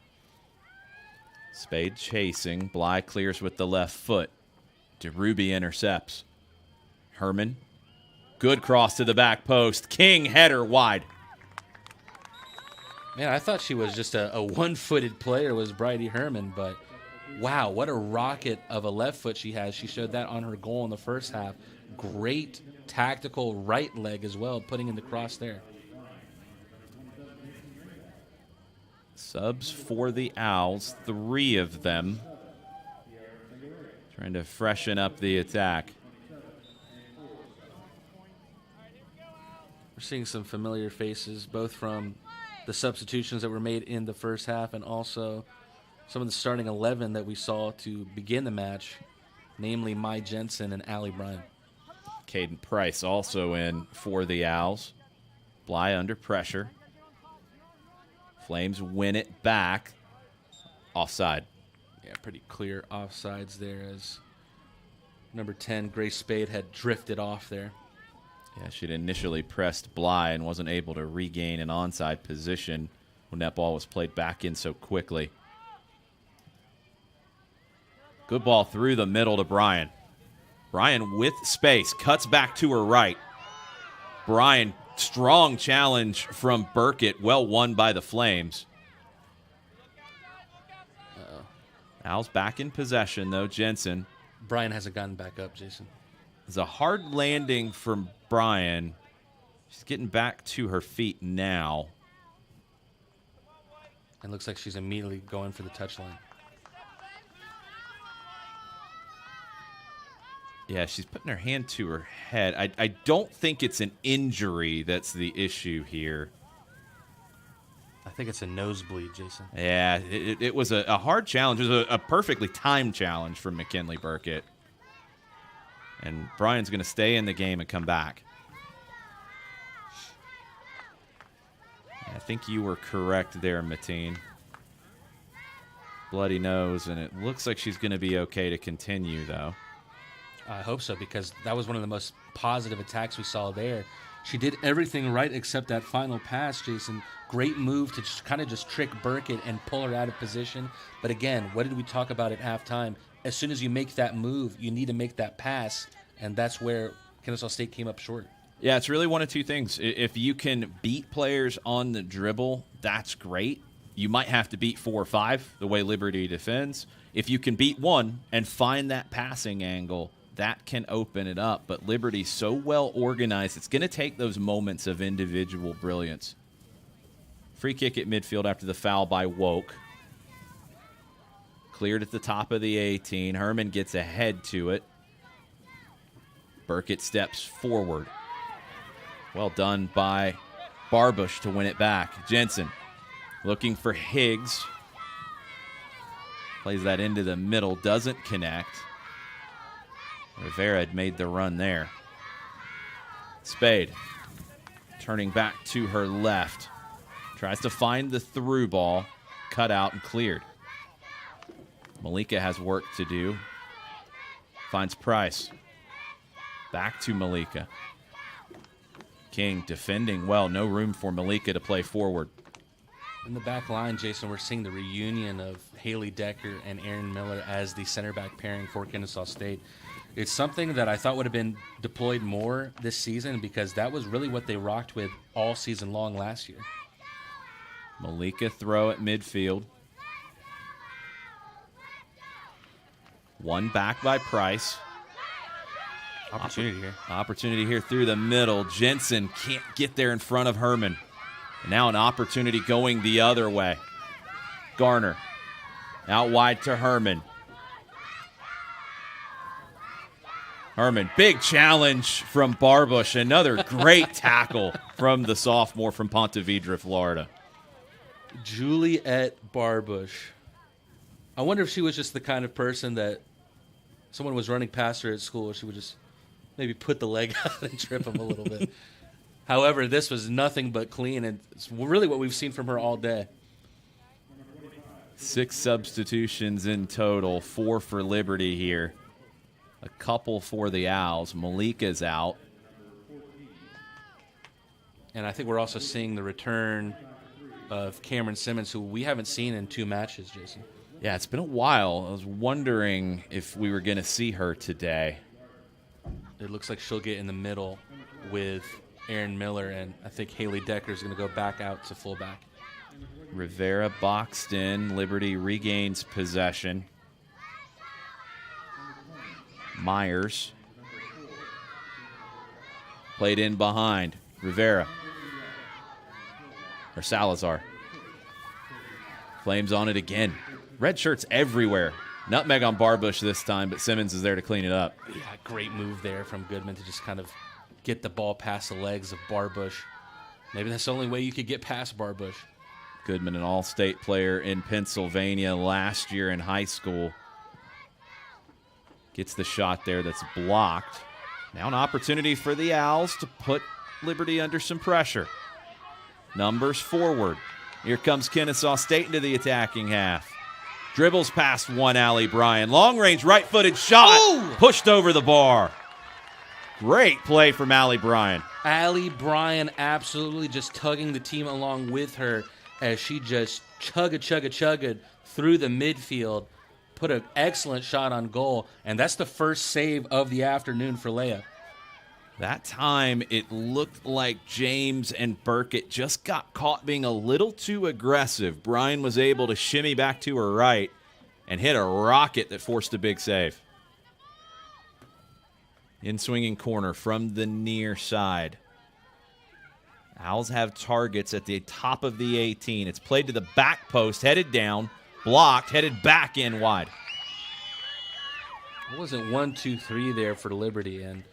Spade chasing. Bly clears with the left foot. DeRuby intercepts. Herman. Good cross to the back post. King header wide. man, I thought she was just a one-footed player, was Bridie Herman, but wow, what a rocket of a left foot she has. She showed that on her goal in the first half. Great tactical right leg as well, putting in the cross there. Subs for the Owls, 3 of them. Trying to freshen up the attack. We're seeing some familiar faces, both from the substitutions that were made in the first half and also some of the starting 11 that we saw to begin the match, namely Mai Jensen and Allie Bryan. Caden Price also in for the Owls. Bly under pressure. Flames win it back. Offside. Yeah, pretty clear offsides there as number 10, Grace Spade, had drifted off there. Yeah, she'd initially pressed Bly and wasn't able to regain an onside position when that ball was played back in so quickly. Good ball through the middle to Bryan. Bryan with space, cuts back to her right. Bryan, strong challenge from Burkett, well won by the Flames. Owls back in possession, though. Jensen. Bryan hasn't gotten back up, Jason. It's a hard landing from Bryan. She's getting back to her feet now. And looks like she's immediately going for the touchline. Yeah, she's putting her hand to her head. I don't think it's an injury that's the issue here. I think it's a nosebleed, Jason. Yeah, it was a hard challenge. It was a perfectly timed challenge from McKinley Burkett. And Bryan's going to stay in the game and come back. I think you were correct there, Mateen. Bloody nose, and it looks like she's going to be okay to continue, though. I hope so, because that was one of the most positive attacks we saw there. She did everything right except that final pass, Jason. Great move to kind of just trick Burkett and pull her out of position. But again, what did we talk about at halftime? As soon as you make that move, you need to make that pass, and that's where Kennesaw State came up short. Yeah, it's really one of two things. If you can beat players on the dribble, that's great. You might have to beat 4 or 5, the way Liberty defends. If you can beat 1 and find that passing angle, that can open it up. But Liberty's so well organized, it's going to take those moments of individual brilliance. Free kick at midfield after the foul by Woke. Cleared at the top of the 18. Herman gets ahead to it. Burkett steps forward. Well done by Barbush to win it back. Jensen looking for Higgs. Plays that into the middle, doesn't connect. Rivera had made the run there. Spade turning back to her left. Tries to find the through ball. Cut out and cleared. Malika has work to do. Finds Price. Back to Malika. King defending well. No room for Malika to play forward. In the back line, Jason, we're seeing the reunion of Haley Decker and Aaron Miller as the center back pairing for Kennesaw State. It's something that I thought would have been deployed more this season because that was really what they rocked with all season long last year. Malika throw at midfield. One back by Price. Opportunity here. Opportunity here through the middle. Jensen can't get there in front of Herman. Now an opportunity going the other way. Garner out wide to Herman. Herman, big challenge from Barbush. Another great tackle from the sophomore from Ponte Vedra, Florida. Juliet Barbush. I wonder if she was just the kind of person that someone was running past her at school, she would just maybe put the leg out and trip him a little bit. However, this was nothing but clean, and it's really what we've seen from her all day. 6 substitutions in total, 4 for Liberty here. A couple for the Owls. Malika's out. And I think we're also seeing the return of Cameron Simmons, who we haven't seen in 2 matches, Jason. Yeah, it's been a while. I was wondering if we were going to see her today. It looks like she'll get in the middle with Aaron Miller, and I think Haley Decker is going to go back out to fullback. Rivera boxed in. Liberty regains possession. Myers played in behind. Rivera. Or Salazar. Flames on it again. Red shirts everywhere. Nutmeg on Barbush this time, but Simmons is there to clean it up. Yeah, great move there from Goodman to just kind of get the ball past the legs of Barbush. Maybe that's the only way you could get past Barbush. Goodman, an all-state player in Pennsylvania last year in high school. Gets the shot there that's blocked. Now an opportunity for the Owls to put Liberty under some pressure. Numbers forward. Here comes Kennesaw State into the attacking half. Dribbles past one Allie Bryan. Long-range right-footed shot. Ooh! Pushed over the bar. Great play from Allie Bryan. Allie Bryan absolutely just tugging the team along with her as she just chugga through the midfield. Put an excellent shot on goal, and that's the first save of the afternoon for Leia. That time, it looked like James and Burkett just got caught being a little too aggressive. Bryan was able to shimmy back to her right and hit a rocket that forced a big save. In swinging corner from the near side. Owls have targets at the top of the 18. It's played to the back post, headed down, blocked, headed back in wide. It wasn't 1, 2, 3 there for Liberty, and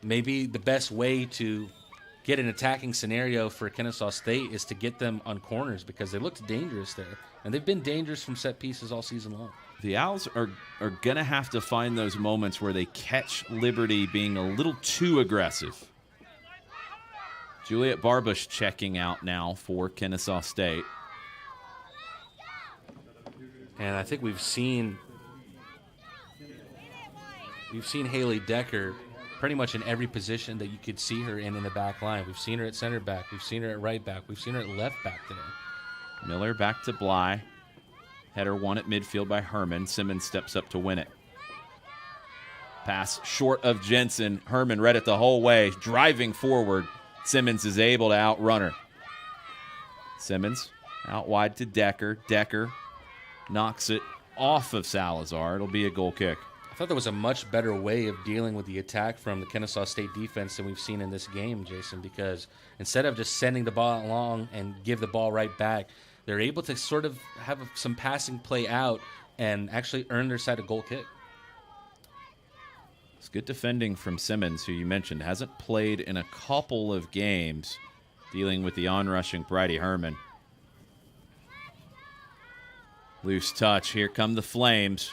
maybe the best way to get an attacking scenario for Kennesaw State is to get them on corners because they looked dangerous there, and they've been dangerous from set pieces all season long. The Owls are going to have to find those moments where they catch Liberty being a little too aggressive. Juliet Barbush checking out now for Kennesaw State. And I think we've seen Haley Decker pretty much in every position that you could see her in the back line. We've seen her at center back. We've seen her at right back. We've seen her at left back today. Miller back to Bly. Header won at midfield by Herman. Simmons steps up to win it. Pass short of Jensen. Herman read it the whole way, driving forward. Simmons is able to outrun her. Simmons out wide to Decker. Decker knocks it off of Salazar. It'll be a goal kick. I thought there was a much better way of dealing with the attack from the Kennesaw State defense than we've seen in this game, Jason, because instead of just sending the ball along and give the ball right back, they're able to sort of have some passing play out and actually earn their side a goal kick. It's good defending from Simmons, who you mentioned hasn't played in a couple of games, dealing with the onrushing Bridie Herman. Loose touch. Here come the Flames.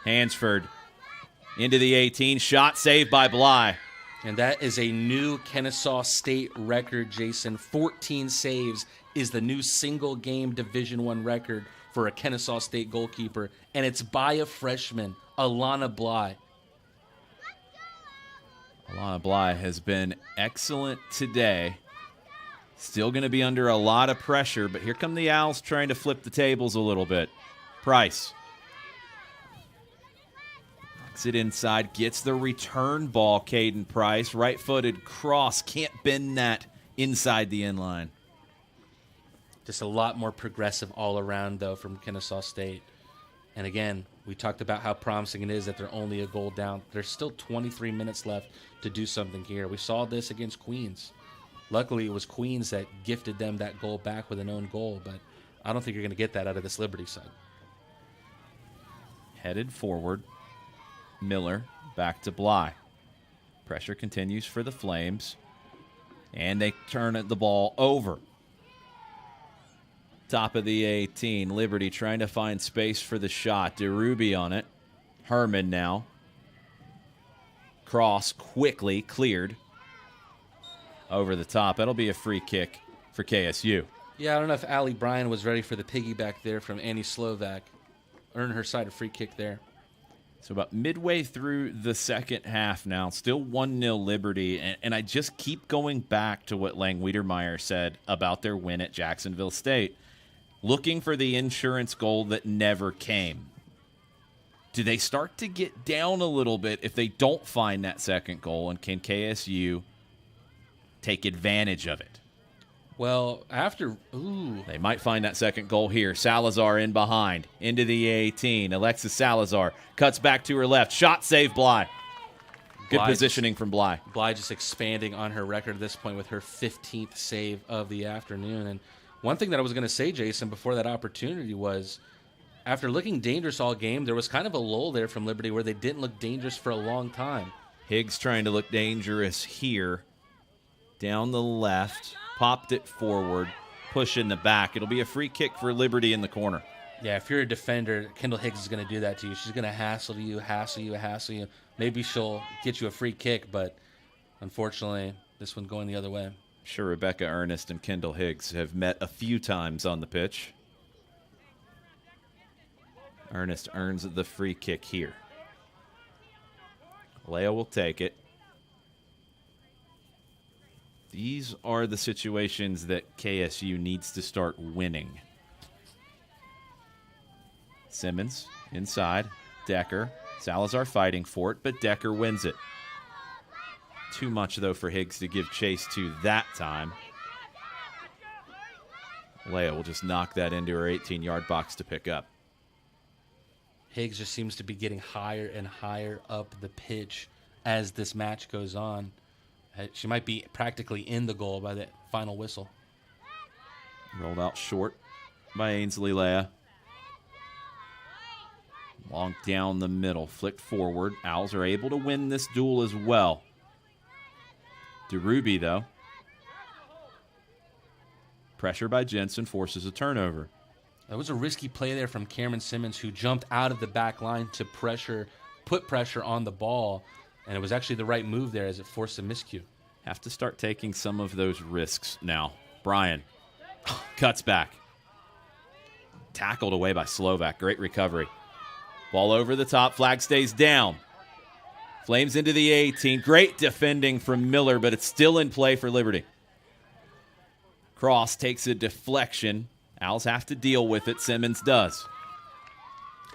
Hansford into the 18. Shot saved by Bly. And that is a new Kennesaw State record, Jason. 14 saves is the new single-game Division I record for a Kennesaw State goalkeeper, and it's by a freshman, Alana Bly. Alana Bly has been excellent today. Still going to be under a lot of pressure, but here come the Owls trying to flip the tables a little bit. Price. It inside, gets the return ball, Caden Price. Right-footed cross, can't bend that inside the end line. Just a lot more progressive all around, though, from Kennesaw State. And again, we talked about how promising it is that they're only a goal down. There's still 23 minutes left to do something here. We saw this against Queens. Luckily, it was Queens that gifted them that goal back with an own goal, but I don't think you're going to get that out of this Liberty side. Headed forward. Miller back to Bly. Pressure continues for the Flames. And they turn the ball over. Top of the 18. Liberty trying to find space for the shot. DeRuby on it. Herman now. Cross quickly cleared. Over the top. That'll be a free kick for KSU. Yeah, I don't know if Allie Bryan was ready for the piggyback there from Annie Slovak. Earned her side a free kick there. So about midway through the second half now, still 1-0 Liberty, and I just keep going back to what Lang Wiedermeyer said about their win at Jacksonville State, looking for the insurance goal that never came. Do they start to get down a little bit if they don't find that second goal, and can KSU take advantage of it? Well, They might find that second goal here. Salazar in behind, into the 18. Alexis Salazar cuts back to her left. Shot save Bly. Good positioning from Bly. Bly just expanding on her record at this point with her 15th save of the afternoon. And one thing that I was going to say, Jason, before that opportunity was, after looking dangerous all game, there was kind of a lull there from Liberty where they didn't look dangerous for a long time. Higgs trying to look dangerous here. Down the left. Popped it forward, push in the back. It'll be a free kick for Liberty in the corner. Yeah, if you're a defender, Kendall Higgs is going to do that to you. She's going to hassle you. Maybe she'll get you a free kick, but unfortunately, this one going the other way. Sure, Rebecca Ernest and Kendall Higgs have met a few times on the pitch. Ernest earns the free kick here. Leah will take it. These are the situations that KSU needs to start winning. Simmons inside. Decker. Salazar fighting for it, but Decker wins it. Too much, though, for Higgs to give chase to that time. Leah will just knock that into her 18-yard box to pick up. Higgs just seems to be getting higher and higher up the pitch as this match goes on. She might be practically in the goal by the final whistle. Rolled out short by Ainsley Leah. Long down the middle, flicked forward. Owls are able to win this duel as well. DeRuby, though. Pressure by Jensen forces a turnover. That was a risky play there from Cameron Simmons, who jumped out of the back line to put pressure on the ball. And it was actually the right move there as it forced a miscue. Have to start taking some of those risks now. Bryan cuts back. Tackled away by Slovak. Great recovery. Ball over the top. Flag stays down. Flames into the 18. Great defending from Miller, but it's still in play for Liberty. Cross takes a deflection. Owls have to deal with it. Simmons does.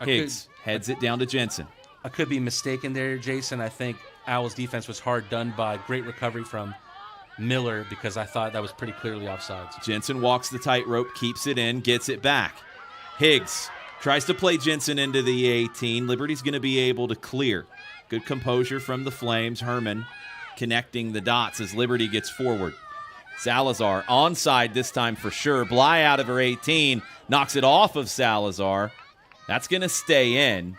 Higgs heads it down to Jensen. I could be mistaken there, Jason. I think Owls' defense was hard done by. Great recovery from Miller because I thought that was pretty clearly offsides. Jensen walks the tightrope, keeps it in, gets it back. Higgs tries to play Jensen into the 18. Liberty's going to be able to clear. Good composure from the Flames. Herman connecting the dots as Liberty gets forward. Salazar onside this time for sure. Bly out of her 18. Knocks it off of Salazar. That's going to stay in.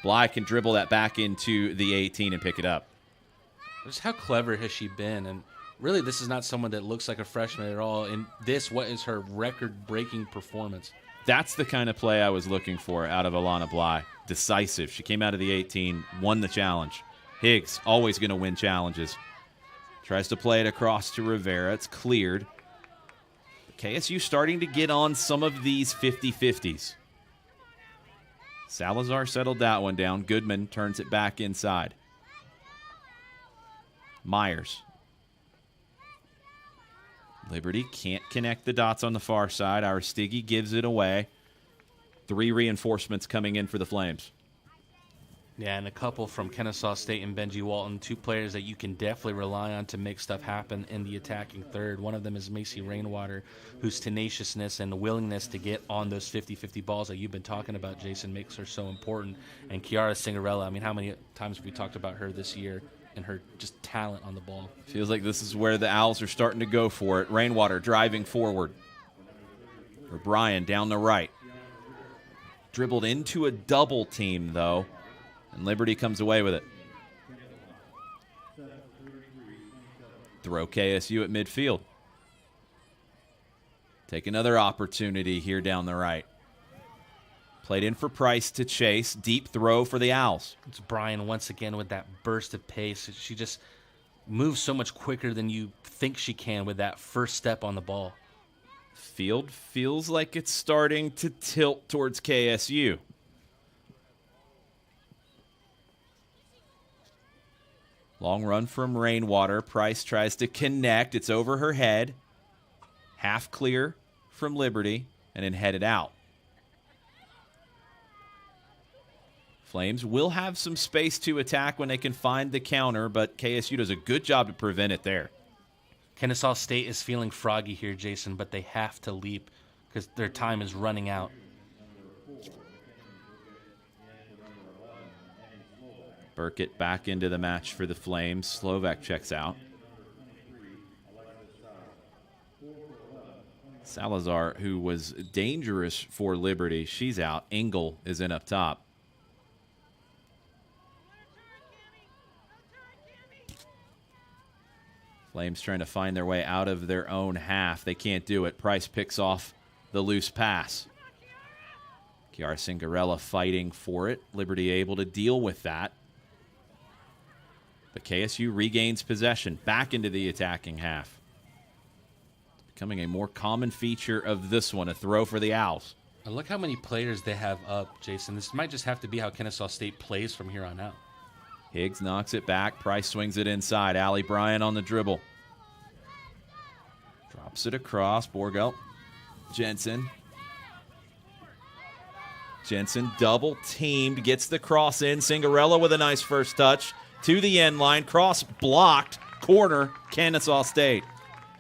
Bly can dribble that back into the 18 and pick it up. Just how clever has she been? And really, this is not someone that looks like a freshman at all. In this, what is her record-breaking performance? That's the kind of play I was looking for out of Alana Bly. Decisive. She came out of the 18, won the challenge. Higgs, always going to win challenges. Tries to play it across to Rivera. It's cleared. KSU starting to get on some of these 50-50s. Salazar settled that one down. Goodman turns it back inside. Myers. Liberty can't connect the dots on the far side. Aristigi gives it away. 3 reinforcements coming in for the Flames. Yeah, and a couple from Kennesaw State and Benji Walton, 2 players that you can definitely rely on to make stuff happen in the attacking third. One of them is Macy Rainwater, whose tenaciousness and willingness to get on those 50-50 balls that you've been talking about, Jason, makes her so important. And Kiara Cinderella, I mean, how many times have we talked about her this year and her just talent on the ball. Feels like this is where the Owls are starting to go for it. Rainwater driving forward. O'Brien down the right. Dribbled into a double team, though, and Liberty comes away with it. Throw KSU at midfield. Take another opportunity here down the right. Played in for Price to chase. Deep throw for the Owls. It's Brian once again with that burst of pace. She just moves so much quicker than you think she can with that first step on the ball. Field feels like it's starting to tilt towards KSU. Long run from Rainwater. Price tries to connect. It's over her head. Half clear from Liberty and then headed out. Flames will have some space to attack when they can find the counter, but KSU does a good job to prevent it there. Kennesaw State is feeling froggy here, Jason, but they have to leap because their time is running out. Burkett back into the match for the Flames. Slovak checks out. Salazar, who was dangerous for Liberty, she's out. Engel is in up top. Flames trying to find their way out of their own half. They can't do it. Price picks off the loose pass. Kiara Cingarella fighting for it. Liberty able to deal with that. But KSU regains possession back into the attacking half. It's becoming a more common feature of this one, a throw for the Owls. And look how many players they have up, Jason. This might just have to be how Kennesaw State plays from here on out. Higgs knocks it back. Price swings it inside. Allie Bryan on the dribble. Drops it across. Borgelt. Jensen. Jensen double teamed. Gets the cross in. Cingarella with a nice first touch. To the end line. Cross blocked. Corner. Kennesaw State.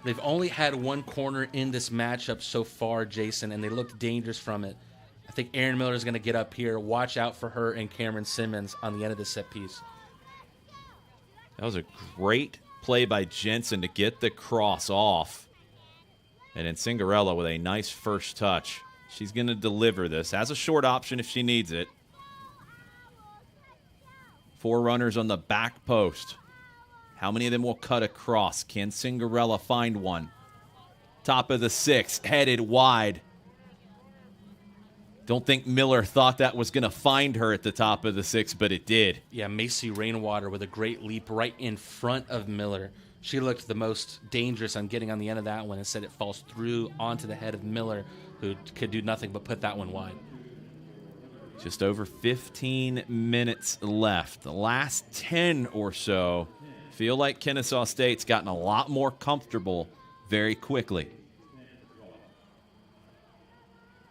They've only had one corner in this matchup so far, Jason, and they looked dangerous from it. I think Aaron Miller is going to get up here. Watch out for her and Cameron Simmons on the end of the set piece. That was a great play by Jensen to get the cross off. And then Cingarella with a nice first touch. She's going to deliver this. Has a short option if she needs it. 4 runners on the back post. How many of them will cut across? Can Cingarella find one? Top of the 6, headed wide. Don't think Miller thought that was going to find her at the top of the 6, but it did. Yeah, Macy Rainwater with a great leap right in front of Miller. She looked the most dangerous on getting on the end of that one. Instead, it falls through onto the head of Miller, who could do nothing but put that one wide. Just over 15 minutes left. The last 10 or so feel like Kennesaw State's gotten a lot more comfortable very quickly.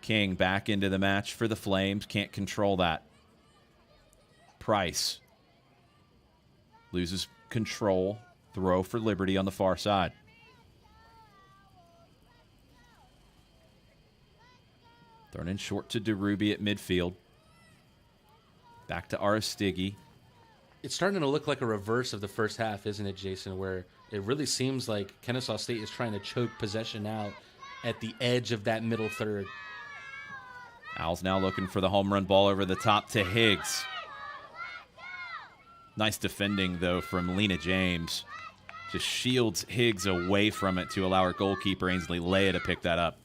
King back into the match for the Flames. Can't control that. Price loses control. Throw for Liberty on the far side. Thrown in short to DeRuby at midfield. Back to Aristigi. It's starting to look like a reverse of the first half, isn't it, Jason, where it really seems like Kennesaw State is trying to choke possession out at the edge of that middle third. Owls now looking for the home run ball over the top to Higgs. Nice defending, though, from Lena James. Just shields Higgs away from it to allow her goalkeeper, Ainsley Leah, to pick that up.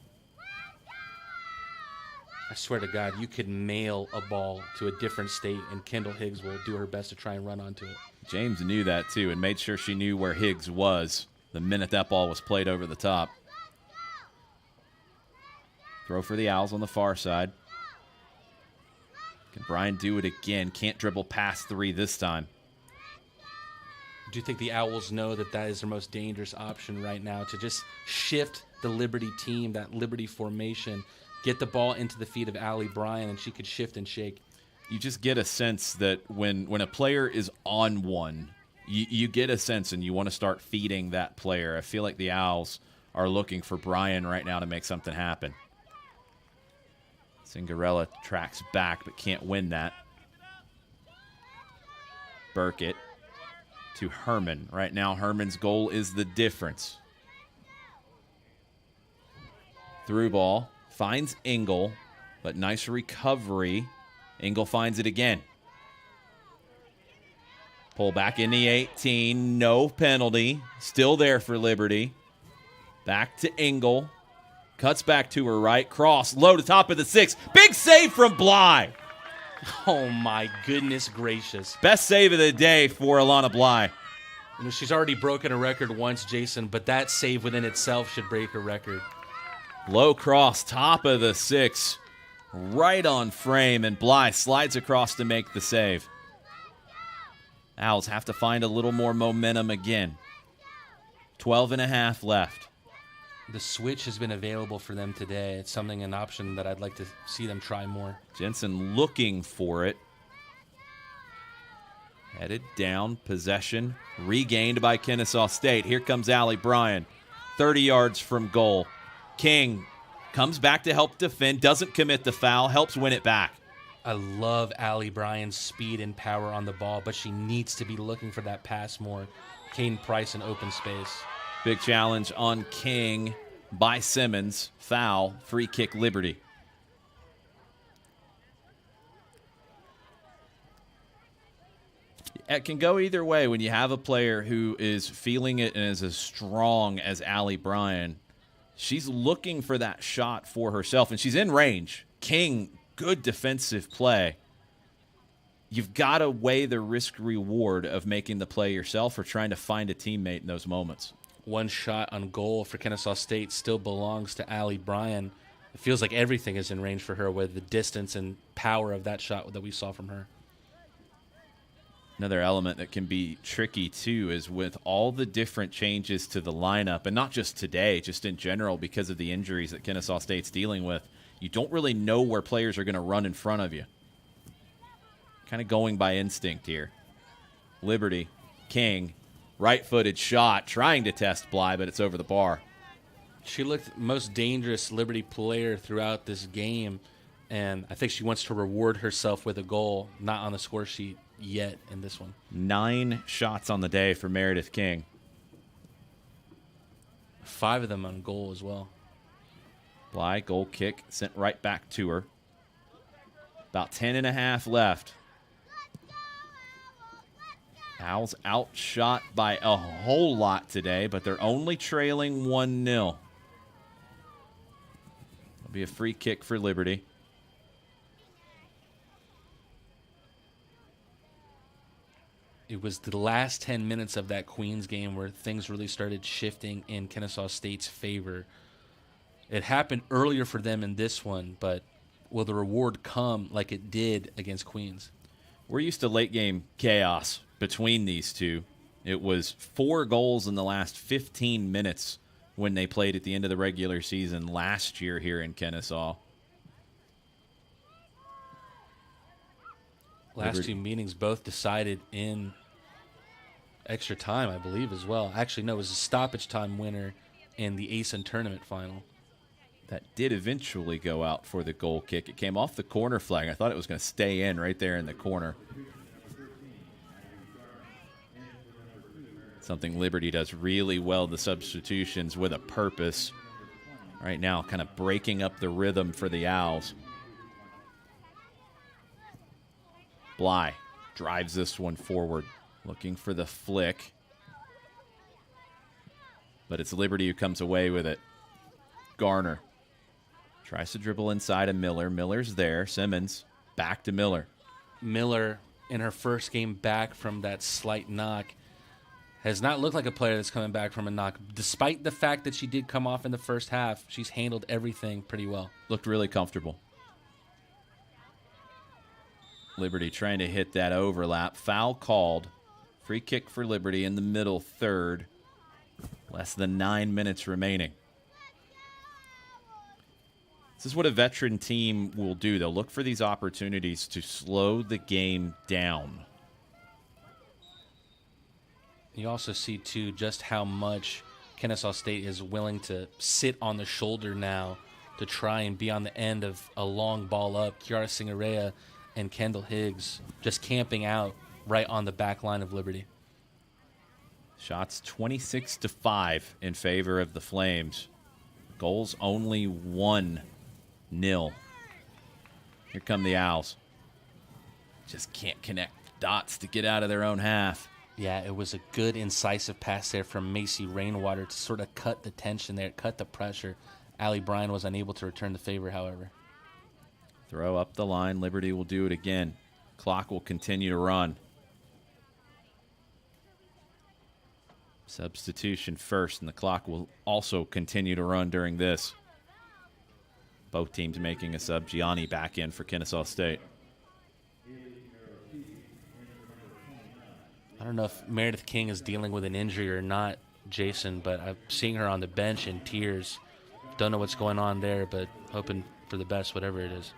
I swear to God, you could mail a ball to a different state, and Kendall Higgs will do her best to try and run onto it. James knew that, too, and made sure she knew where Higgs was the minute that ball was played over the top. Throw for the Owls on the far side. Can Brian do it again? Can't dribble past 3 this time. Do you think the Owls know that that is their most dangerous option right now, to just shift the Liberty team, that Liberty formation, get the ball into the feet of Allie Bryan, and she could shift and shake? You just get a sense that when a player is on one, you get a sense and you want to start feeding that player. I feel like the Owls are looking for Brian right now to make something happen. Cingarella tracks back but can't win that. Burkett. to Herman. Right now, Herman's goal is the difference. Through ball, finds Engel, but nice recovery. Engel finds it again. Pull back in the 18, no penalty. Still there for Liberty. Back to Engel. Cuts back to her right. Cross, low to top of the 6. Big save from Bly. Oh, my goodness gracious. Best save of the day for Alana Bly. You know, she's already broken a record once, Jason, but that save within itself should break her record. Low cross, top of the 6. Right on frame, and Bly slides across to make the save. Owls have to find a little more momentum again. 12 and a half left. The switch has been available for them today. It's an option that I'd like to see them try more. Jensen looking for it. Headed down, possession regained by Kennesaw State. Here comes Allie Bryan, 30 yards from goal. King comes back to help defend, doesn't commit the foul, helps win it back. I love Allie Bryan's speed and power on the ball, but she needs to be looking for that pass more. Caden Price in open space. Big challenge on King by Simmons. Foul, free kick, Liberty. It can go either way when you have a player who is feeling it and is as strong as Allie Bryan. She's looking for that shot for herself, and she's in range. King, good defensive play. You've got to weigh the risk-reward of making the play yourself or trying to find a teammate in those moments. One shot on goal for Kennesaw State still belongs to Allie Bryan. It feels like everything is in range for her with the distance and power of that shot that we saw from her. Another element that can be tricky, too, is with all the different changes to the lineup, and not just today, just in general because of the injuries that Kennesaw State's dealing with, you don't really know where players are going to run in front of you. Kind of going by instinct here. Liberty, King, right-footed shot, trying to test Bly, but it's over the bar. She looked most dangerous Liberty player throughout this game, and I think she wants to reward herself with a goal, not on the score sheet yet in this one. 9 shots on the day for Meredith King. 5 of them on goal as well. Bly, goal kick, sent right back to her. About 10 and a half left. Owls outshot by a whole lot today, but they're only trailing 1-0. It'll be a free kick for Liberty. It was the last 10 minutes of that Queens game where things really started shifting in Kennesaw State's favor. It happened earlier for them in this one, but will the reward come like it did against Queens? We're used to late-game chaos between these two. It was 4 goals in the last 15 minutes when they played at the end of the regular season last year here in Kennesaw. Last 2 meetings both decided in extra time, I believe, as well. Actually, no, it was a stoppage time winner in the ASUN tournament final. That did eventually go out for the goal kick. It came off the corner flag. I thought it was going to stay in right there in the corner. Something Liberty does really well, the substitutions with a purpose. Right now, kind of breaking up the rhythm for the Owls. Bly drives this one forward, looking for the flick. But it's Liberty who comes away with it. Garner tries to dribble inside of Miller. Miller's there. Simmons back to Miller. Miller, in her first game back from that slight knock, has not looked like a player that's coming back from a knock. Despite the fact that she did come off in the first half, she's handled everything pretty well. Looked really comfortable. Liberty trying to hit that overlap. Foul called. Free kick for Liberty in the middle third. Less than 9 minutes remaining. This is what a veteran team will do. They'll look for these opportunities to slow the game down. You also see, too, just how much Kennesaw State is willing to sit on the shoulder now to try and be on the end of a long ball up. Kiara Singarea and Kendall Higgs just camping out right on the back line of Liberty. Shots 26-5 in favor of the Flames. Goals only 1-0. Here come the Owls. Just can't connect dots to get out of their own half. Yeah, it was a good, incisive pass there from Macy Rainwater to sort of cut the tension there, cut the pressure. Allie Bryan was unable to return the favor, however. Throw up the line. Liberty will do it again. Clock will continue to run. Substitution first, and the clock will also continue to run during this. Both teams making a sub. Gianni back in for Kennesaw State. I don't know if Meredith King is dealing with an injury or not, Jason, but I'm seeing her on the bench in tears. Don't know what's going on there, but hoping for the best, whatever it is.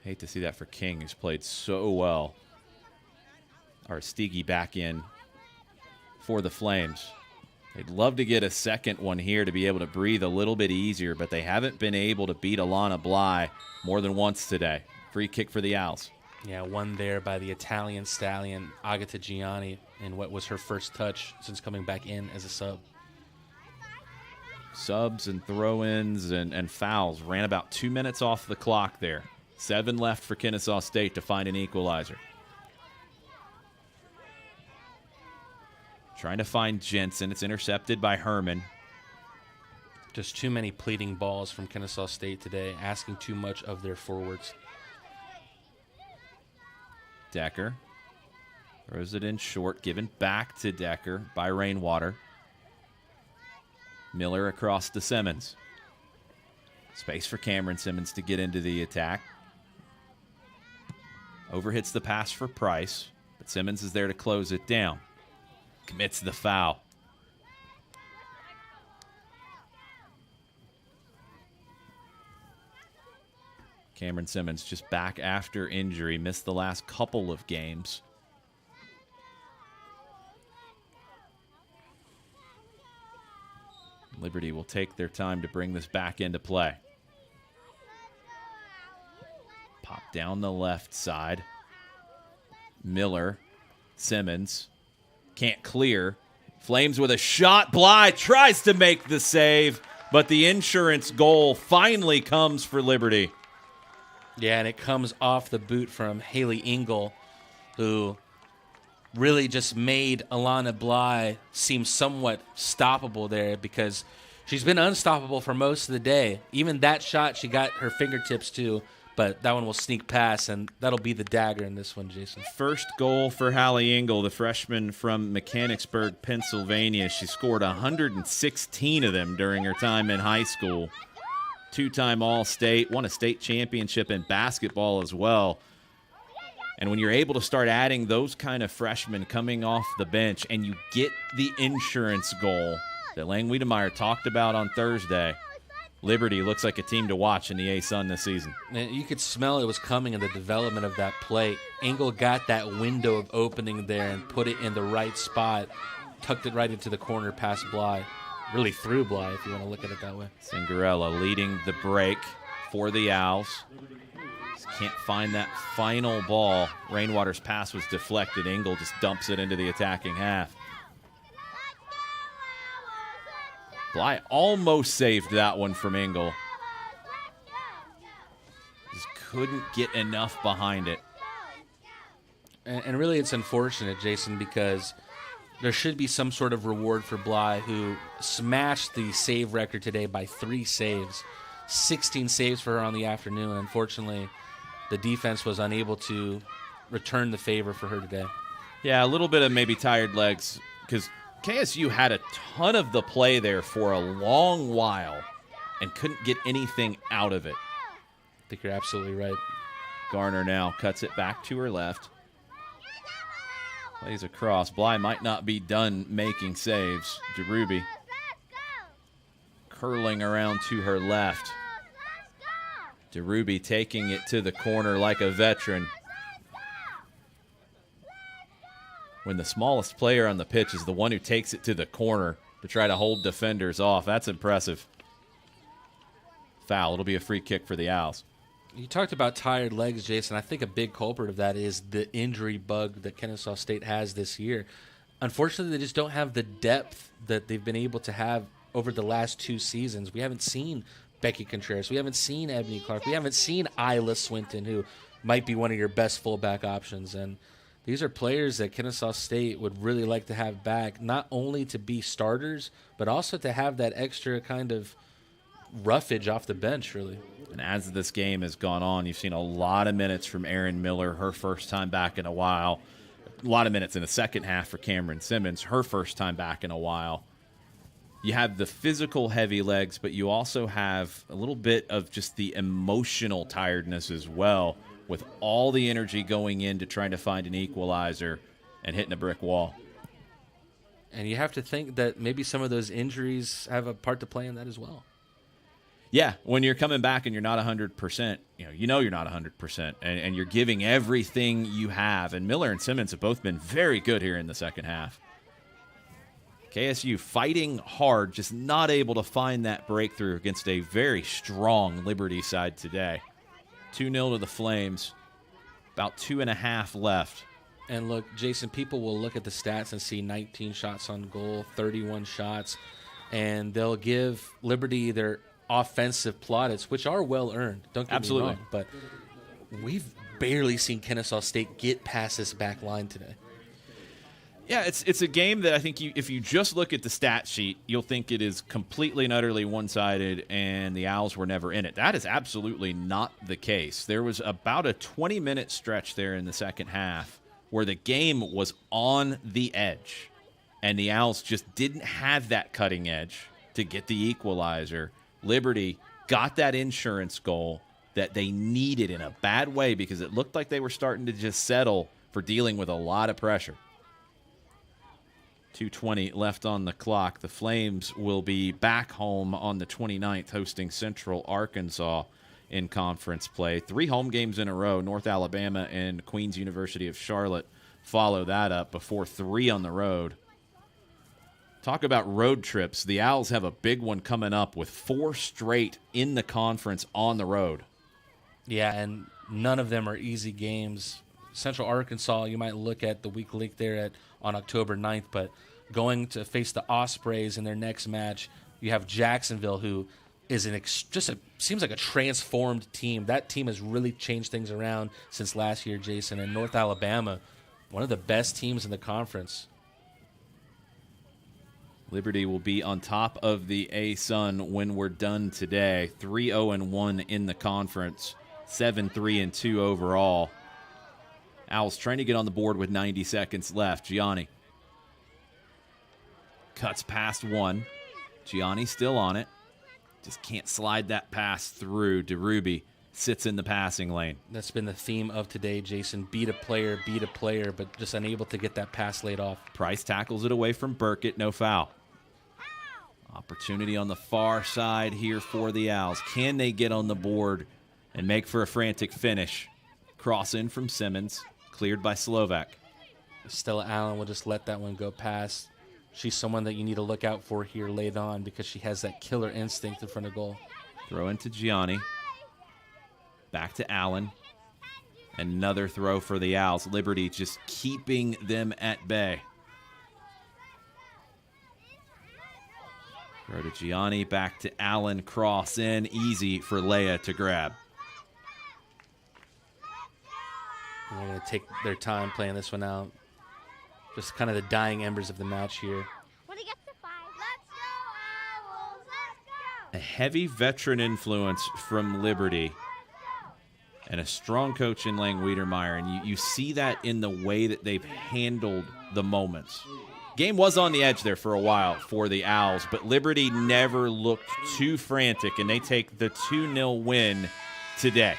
Hate to see that for King, who's played so well. Aristigi back in for the Flames. They'd love to get a second one here to be able to breathe a little bit easier, but they haven't been able to beat Alana Bly more than once today. Free kick for the Owls. Yeah, one there by the Italian stallion, Agata Gianni, in what was her first touch since coming back in as a sub. Subs and throw-ins and fouls ran about 2 minutes off the clock there. 7 left for Kennesaw State to find an equalizer. Trying to find Jensen. It's intercepted by Herman. Just too many pleading balls from Kennesaw State today, asking too much of their forwards. Decker throws it in short, given back to Decker by Rainwater. Miller across to Simmons. Space for Cameron Simmons to get into the attack. Overhits the pass for Price, but Simmons is there to close it down. Commits the foul. Cameron Simmons just back after injury, missed the last couple of games. Liberty will take their time to bring this back into play. Pop down the left side. Miller, Simmons, can't clear. Flames with a shot. Bly tries to make the save, but the insurance goal finally comes for Liberty. Yeah, and it comes off the boot from Haley Engel, who really just made Alana Bly seem somewhat stoppable there because she's been unstoppable for most of the day. Even that shot, she got her fingertips to, but that one will sneak past, and that'll be the dagger in this one, Jason. First goal for Hallie Engel, the freshman from Mechanicsburg, Pennsylvania. She scored 116 of them during her time in high school. Two-time All-State, won a state championship in basketball as well. And when you're able to start adding those kind of freshmen coming off the bench and you get the insurance goal that Lang Wiedemeyer talked about on Thursday, Liberty looks like a team to watch in the A-Sun this season. And you could smell it was coming in the development of that play. Engel got that window of opening there and put it in the right spot, tucked it right into the corner past Bly. Really through Bly, if you want to look at it that way. Cinderella leading the break for the Owls. Just can't find that final ball. Rainwater's pass was deflected. Engel just dumps it into the attacking half. Bly almost saved that one from Engel. Just couldn't get enough behind it. And really it's unfortunate, Jason, because there should be some sort of reward for Bly, who smashed the save record today by 3 saves. 16 saves for her on the afternoon. Unfortunately, the defense was unable to return the favor for her today. Yeah, a little bit of maybe tired legs because KSU had a ton of the play there for a long while and couldn't get anything out of it. I think you're absolutely right. Garner now cuts it back to her left. Plays across. Bly might not be done making saves. DeRuby curling around to her left. DeRuby taking it to the corner like a veteran. When the smallest player on the pitch is the one who takes it to the corner to try to hold defenders off, that's impressive. Foul. It'll be a free kick for the Owls. You talked about tired legs, Jason. I think a big culprit of that is the injury bug that Kennesaw State has this year. unfortunately, they just don't have the depth that they've been able to have over the last 2 seasons. We haven't seen Becky Contreras. We haven't seen Ebony Clark. We haven't seen Isla Swinton, who might be one of your best fullback options. And these are players that Kennesaw State would really like to have back, not only to be starters, but also to have that extra kind of roughage off the bench, really. And as this game has gone on, you've seen a lot of minutes from Erin Miller, her first time back in a while. A lot of minutes in the second half for Cameron Simmons, her first time back in a while. You have the physical heavy legs, but you also have a little bit of just the emotional tiredness as well, with all the energy going into trying to find an equalizer and hitting a brick wall. And you have to think that maybe some of those injuries have a part to play in that as well. Yeah, when you're coming back and you're not 100%, you know you're not 100%, and you're giving everything you have. And Miller and Simmons have both been very good here in the second half. KSU fighting hard, just not able to find that breakthrough against a very strong Liberty side today. 2-0 to the Flames, about 2.5 left. And look, Jason, people will look at the stats and see 19 shots on goal, 31 shots, and they'll give Liberty their offensive plaudits, which are well-earned. Don't get me wrong, but we've barely seen Kennesaw State get past this back line today. Yeah, it's a game that I think if you just look at the stat sheet, you'll think it is completely and utterly one-sided and the Owls were never in it. That is absolutely not the case. There was about a 20-minute stretch there in the second half where the game was on the edge, and the Owls just didn't have that cutting edge to get the equalizer. Liberty got that insurance goal that they needed in a bad way because it looked like they were starting to just settle for dealing with a lot of pressure. 2:20 left on the clock. The Flames will be back home on the 29th hosting Central Arkansas in conference play. 3 home games in a row. North Alabama and Queens University of Charlotte follow that up before 3 on the road. Talk about road trips. The Owls have a big one coming up with 4 straight in the conference on the road. Yeah, and none of them are easy games. Central Arkansas, you might look at the weak link there on October 9th, but going to face the Ospreys in their next match, you have Jacksonville, who is seems like a transformed team. That team has really changed things around since last year, Jason. And North Alabama, one of the best teams in the conference. Liberty will be on top of the A-Sun when we're done today. 3-0-1 in the conference, 7-3-2 overall. Owls trying to get on the board with 90 seconds left. Gianni cuts past one. Gianni still on it. Just can't slide that pass through. DeRuby sits in the passing lane. That's been the theme of today, Jason. Beat a player, but just unable to get that pass laid off. Price tackles it away from Burkett. No foul. Opportunity on the far side here for the Owls. Can they get on the board and make for a frantic finish? Cross in from Simmons. Cleared by Slovak. Stella Allen will just let that one go past. She's someone that you need to look out for here late on because she has that killer instinct in front of goal. Throw into Gianni. Back to Allen. Another throw for the Owls. Liberty just keeping them at bay. Throw to Gianni. Back to Allen. Cross in. Easy for Leia to grab. They're going to take their time playing this one out. Just kind of the dying embers of the match here. When he gets to 5, let's go, Owls, let's go! A heavy veteran influence from Liberty and a strong coach in Lang Wiedermeyer, and you see that in the way that they've handled the moments. Game was on the edge there for a while for the Owls, but Liberty never looked too frantic, and they take the 2-0 win today.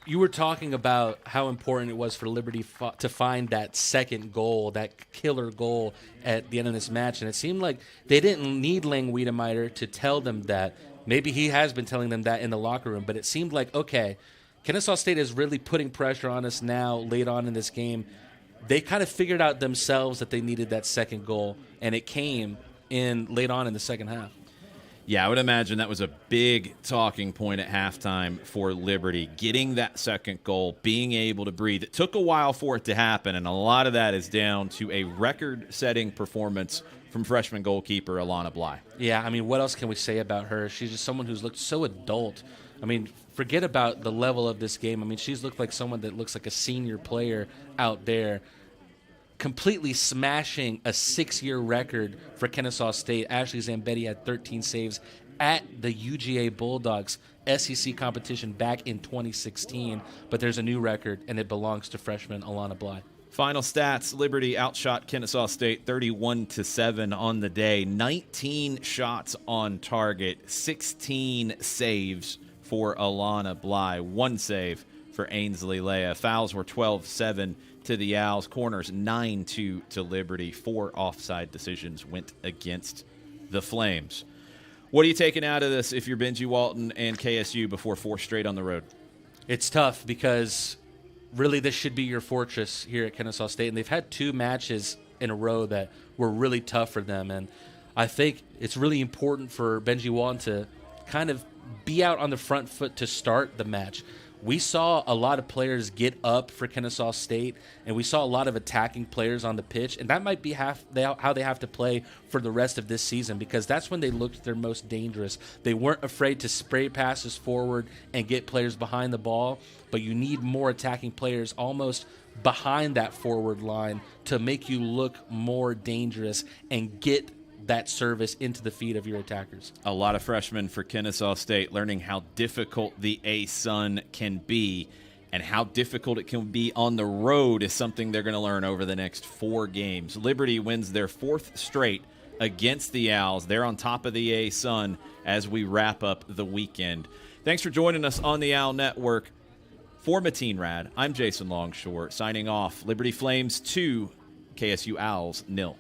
You were talking about how important it was for Liberty to find that second goal, that killer goal at the end of this match. And it seemed like they didn't need Lang Wiedermeyer to tell them that. Maybe he has been telling them that in the locker room. But it seemed like, okay, Kennesaw State is really putting pressure on us now late on in this game. They kind of figured out themselves that they needed that second goal. And it came in late on in the second half. Yeah, I would imagine that was a big talking point at halftime for Liberty, getting that second goal, being able to breathe. It took a while for it to happen, and a lot of that is down to a record-setting performance from freshman goalkeeper Alana Bly. Yeah, I mean, what else can we say about her? She's just someone who's looked so adult. I mean, forget about the level of this game. I mean, she's looked like someone that looks like a senior player out there, completely smashing a 6-year record for Kennesaw State. Ashley Zambetti had 13 saves at the UGA Bulldogs SEC competition back in 2016, but there's a new record, and it belongs to freshman Alana Bly. Final stats, Liberty outshot Kennesaw State 31-7 on the day. 19 shots on target, 16 saves for Alana Bly, 1 save for Ainsley Leah. Fouls were 12-7 to the Owls, corners 9-2 to Liberty. 4 offside decisions went against the Flames. What are you taking out of this if you're Benji Walton and KSU before 4 straight on the road? It's tough because really this should be your fortress here at Kennesaw State, and they've had 2 matches in a row that were really tough for them, and I think it's really important for Benji Walton to kind of be out on the front foot to start the match. We saw a lot of players get up for Kennesaw State, and we saw a lot of attacking players on the pitch, and that might be how they have to play for the rest of this season, because that's when they looked their most dangerous. They weren't afraid to spray passes forward and get players behind the ball, but you need more attacking players almost behind that forward line to make you look more dangerous and get that service into the feet of your attackers. A lot of freshmen for Kennesaw State learning how difficult the A-Sun can be, and how difficult it can be on the road is something they're going to learn over the next 4 games. Liberty wins their 4th straight against the Owls. They're on top of the A-Sun as we wrap up the weekend. Thanks for joining us on the Owl Network. For Mateen Rad, I'm Jason Longshore signing off. Liberty Flames 2, KSU Owls 0.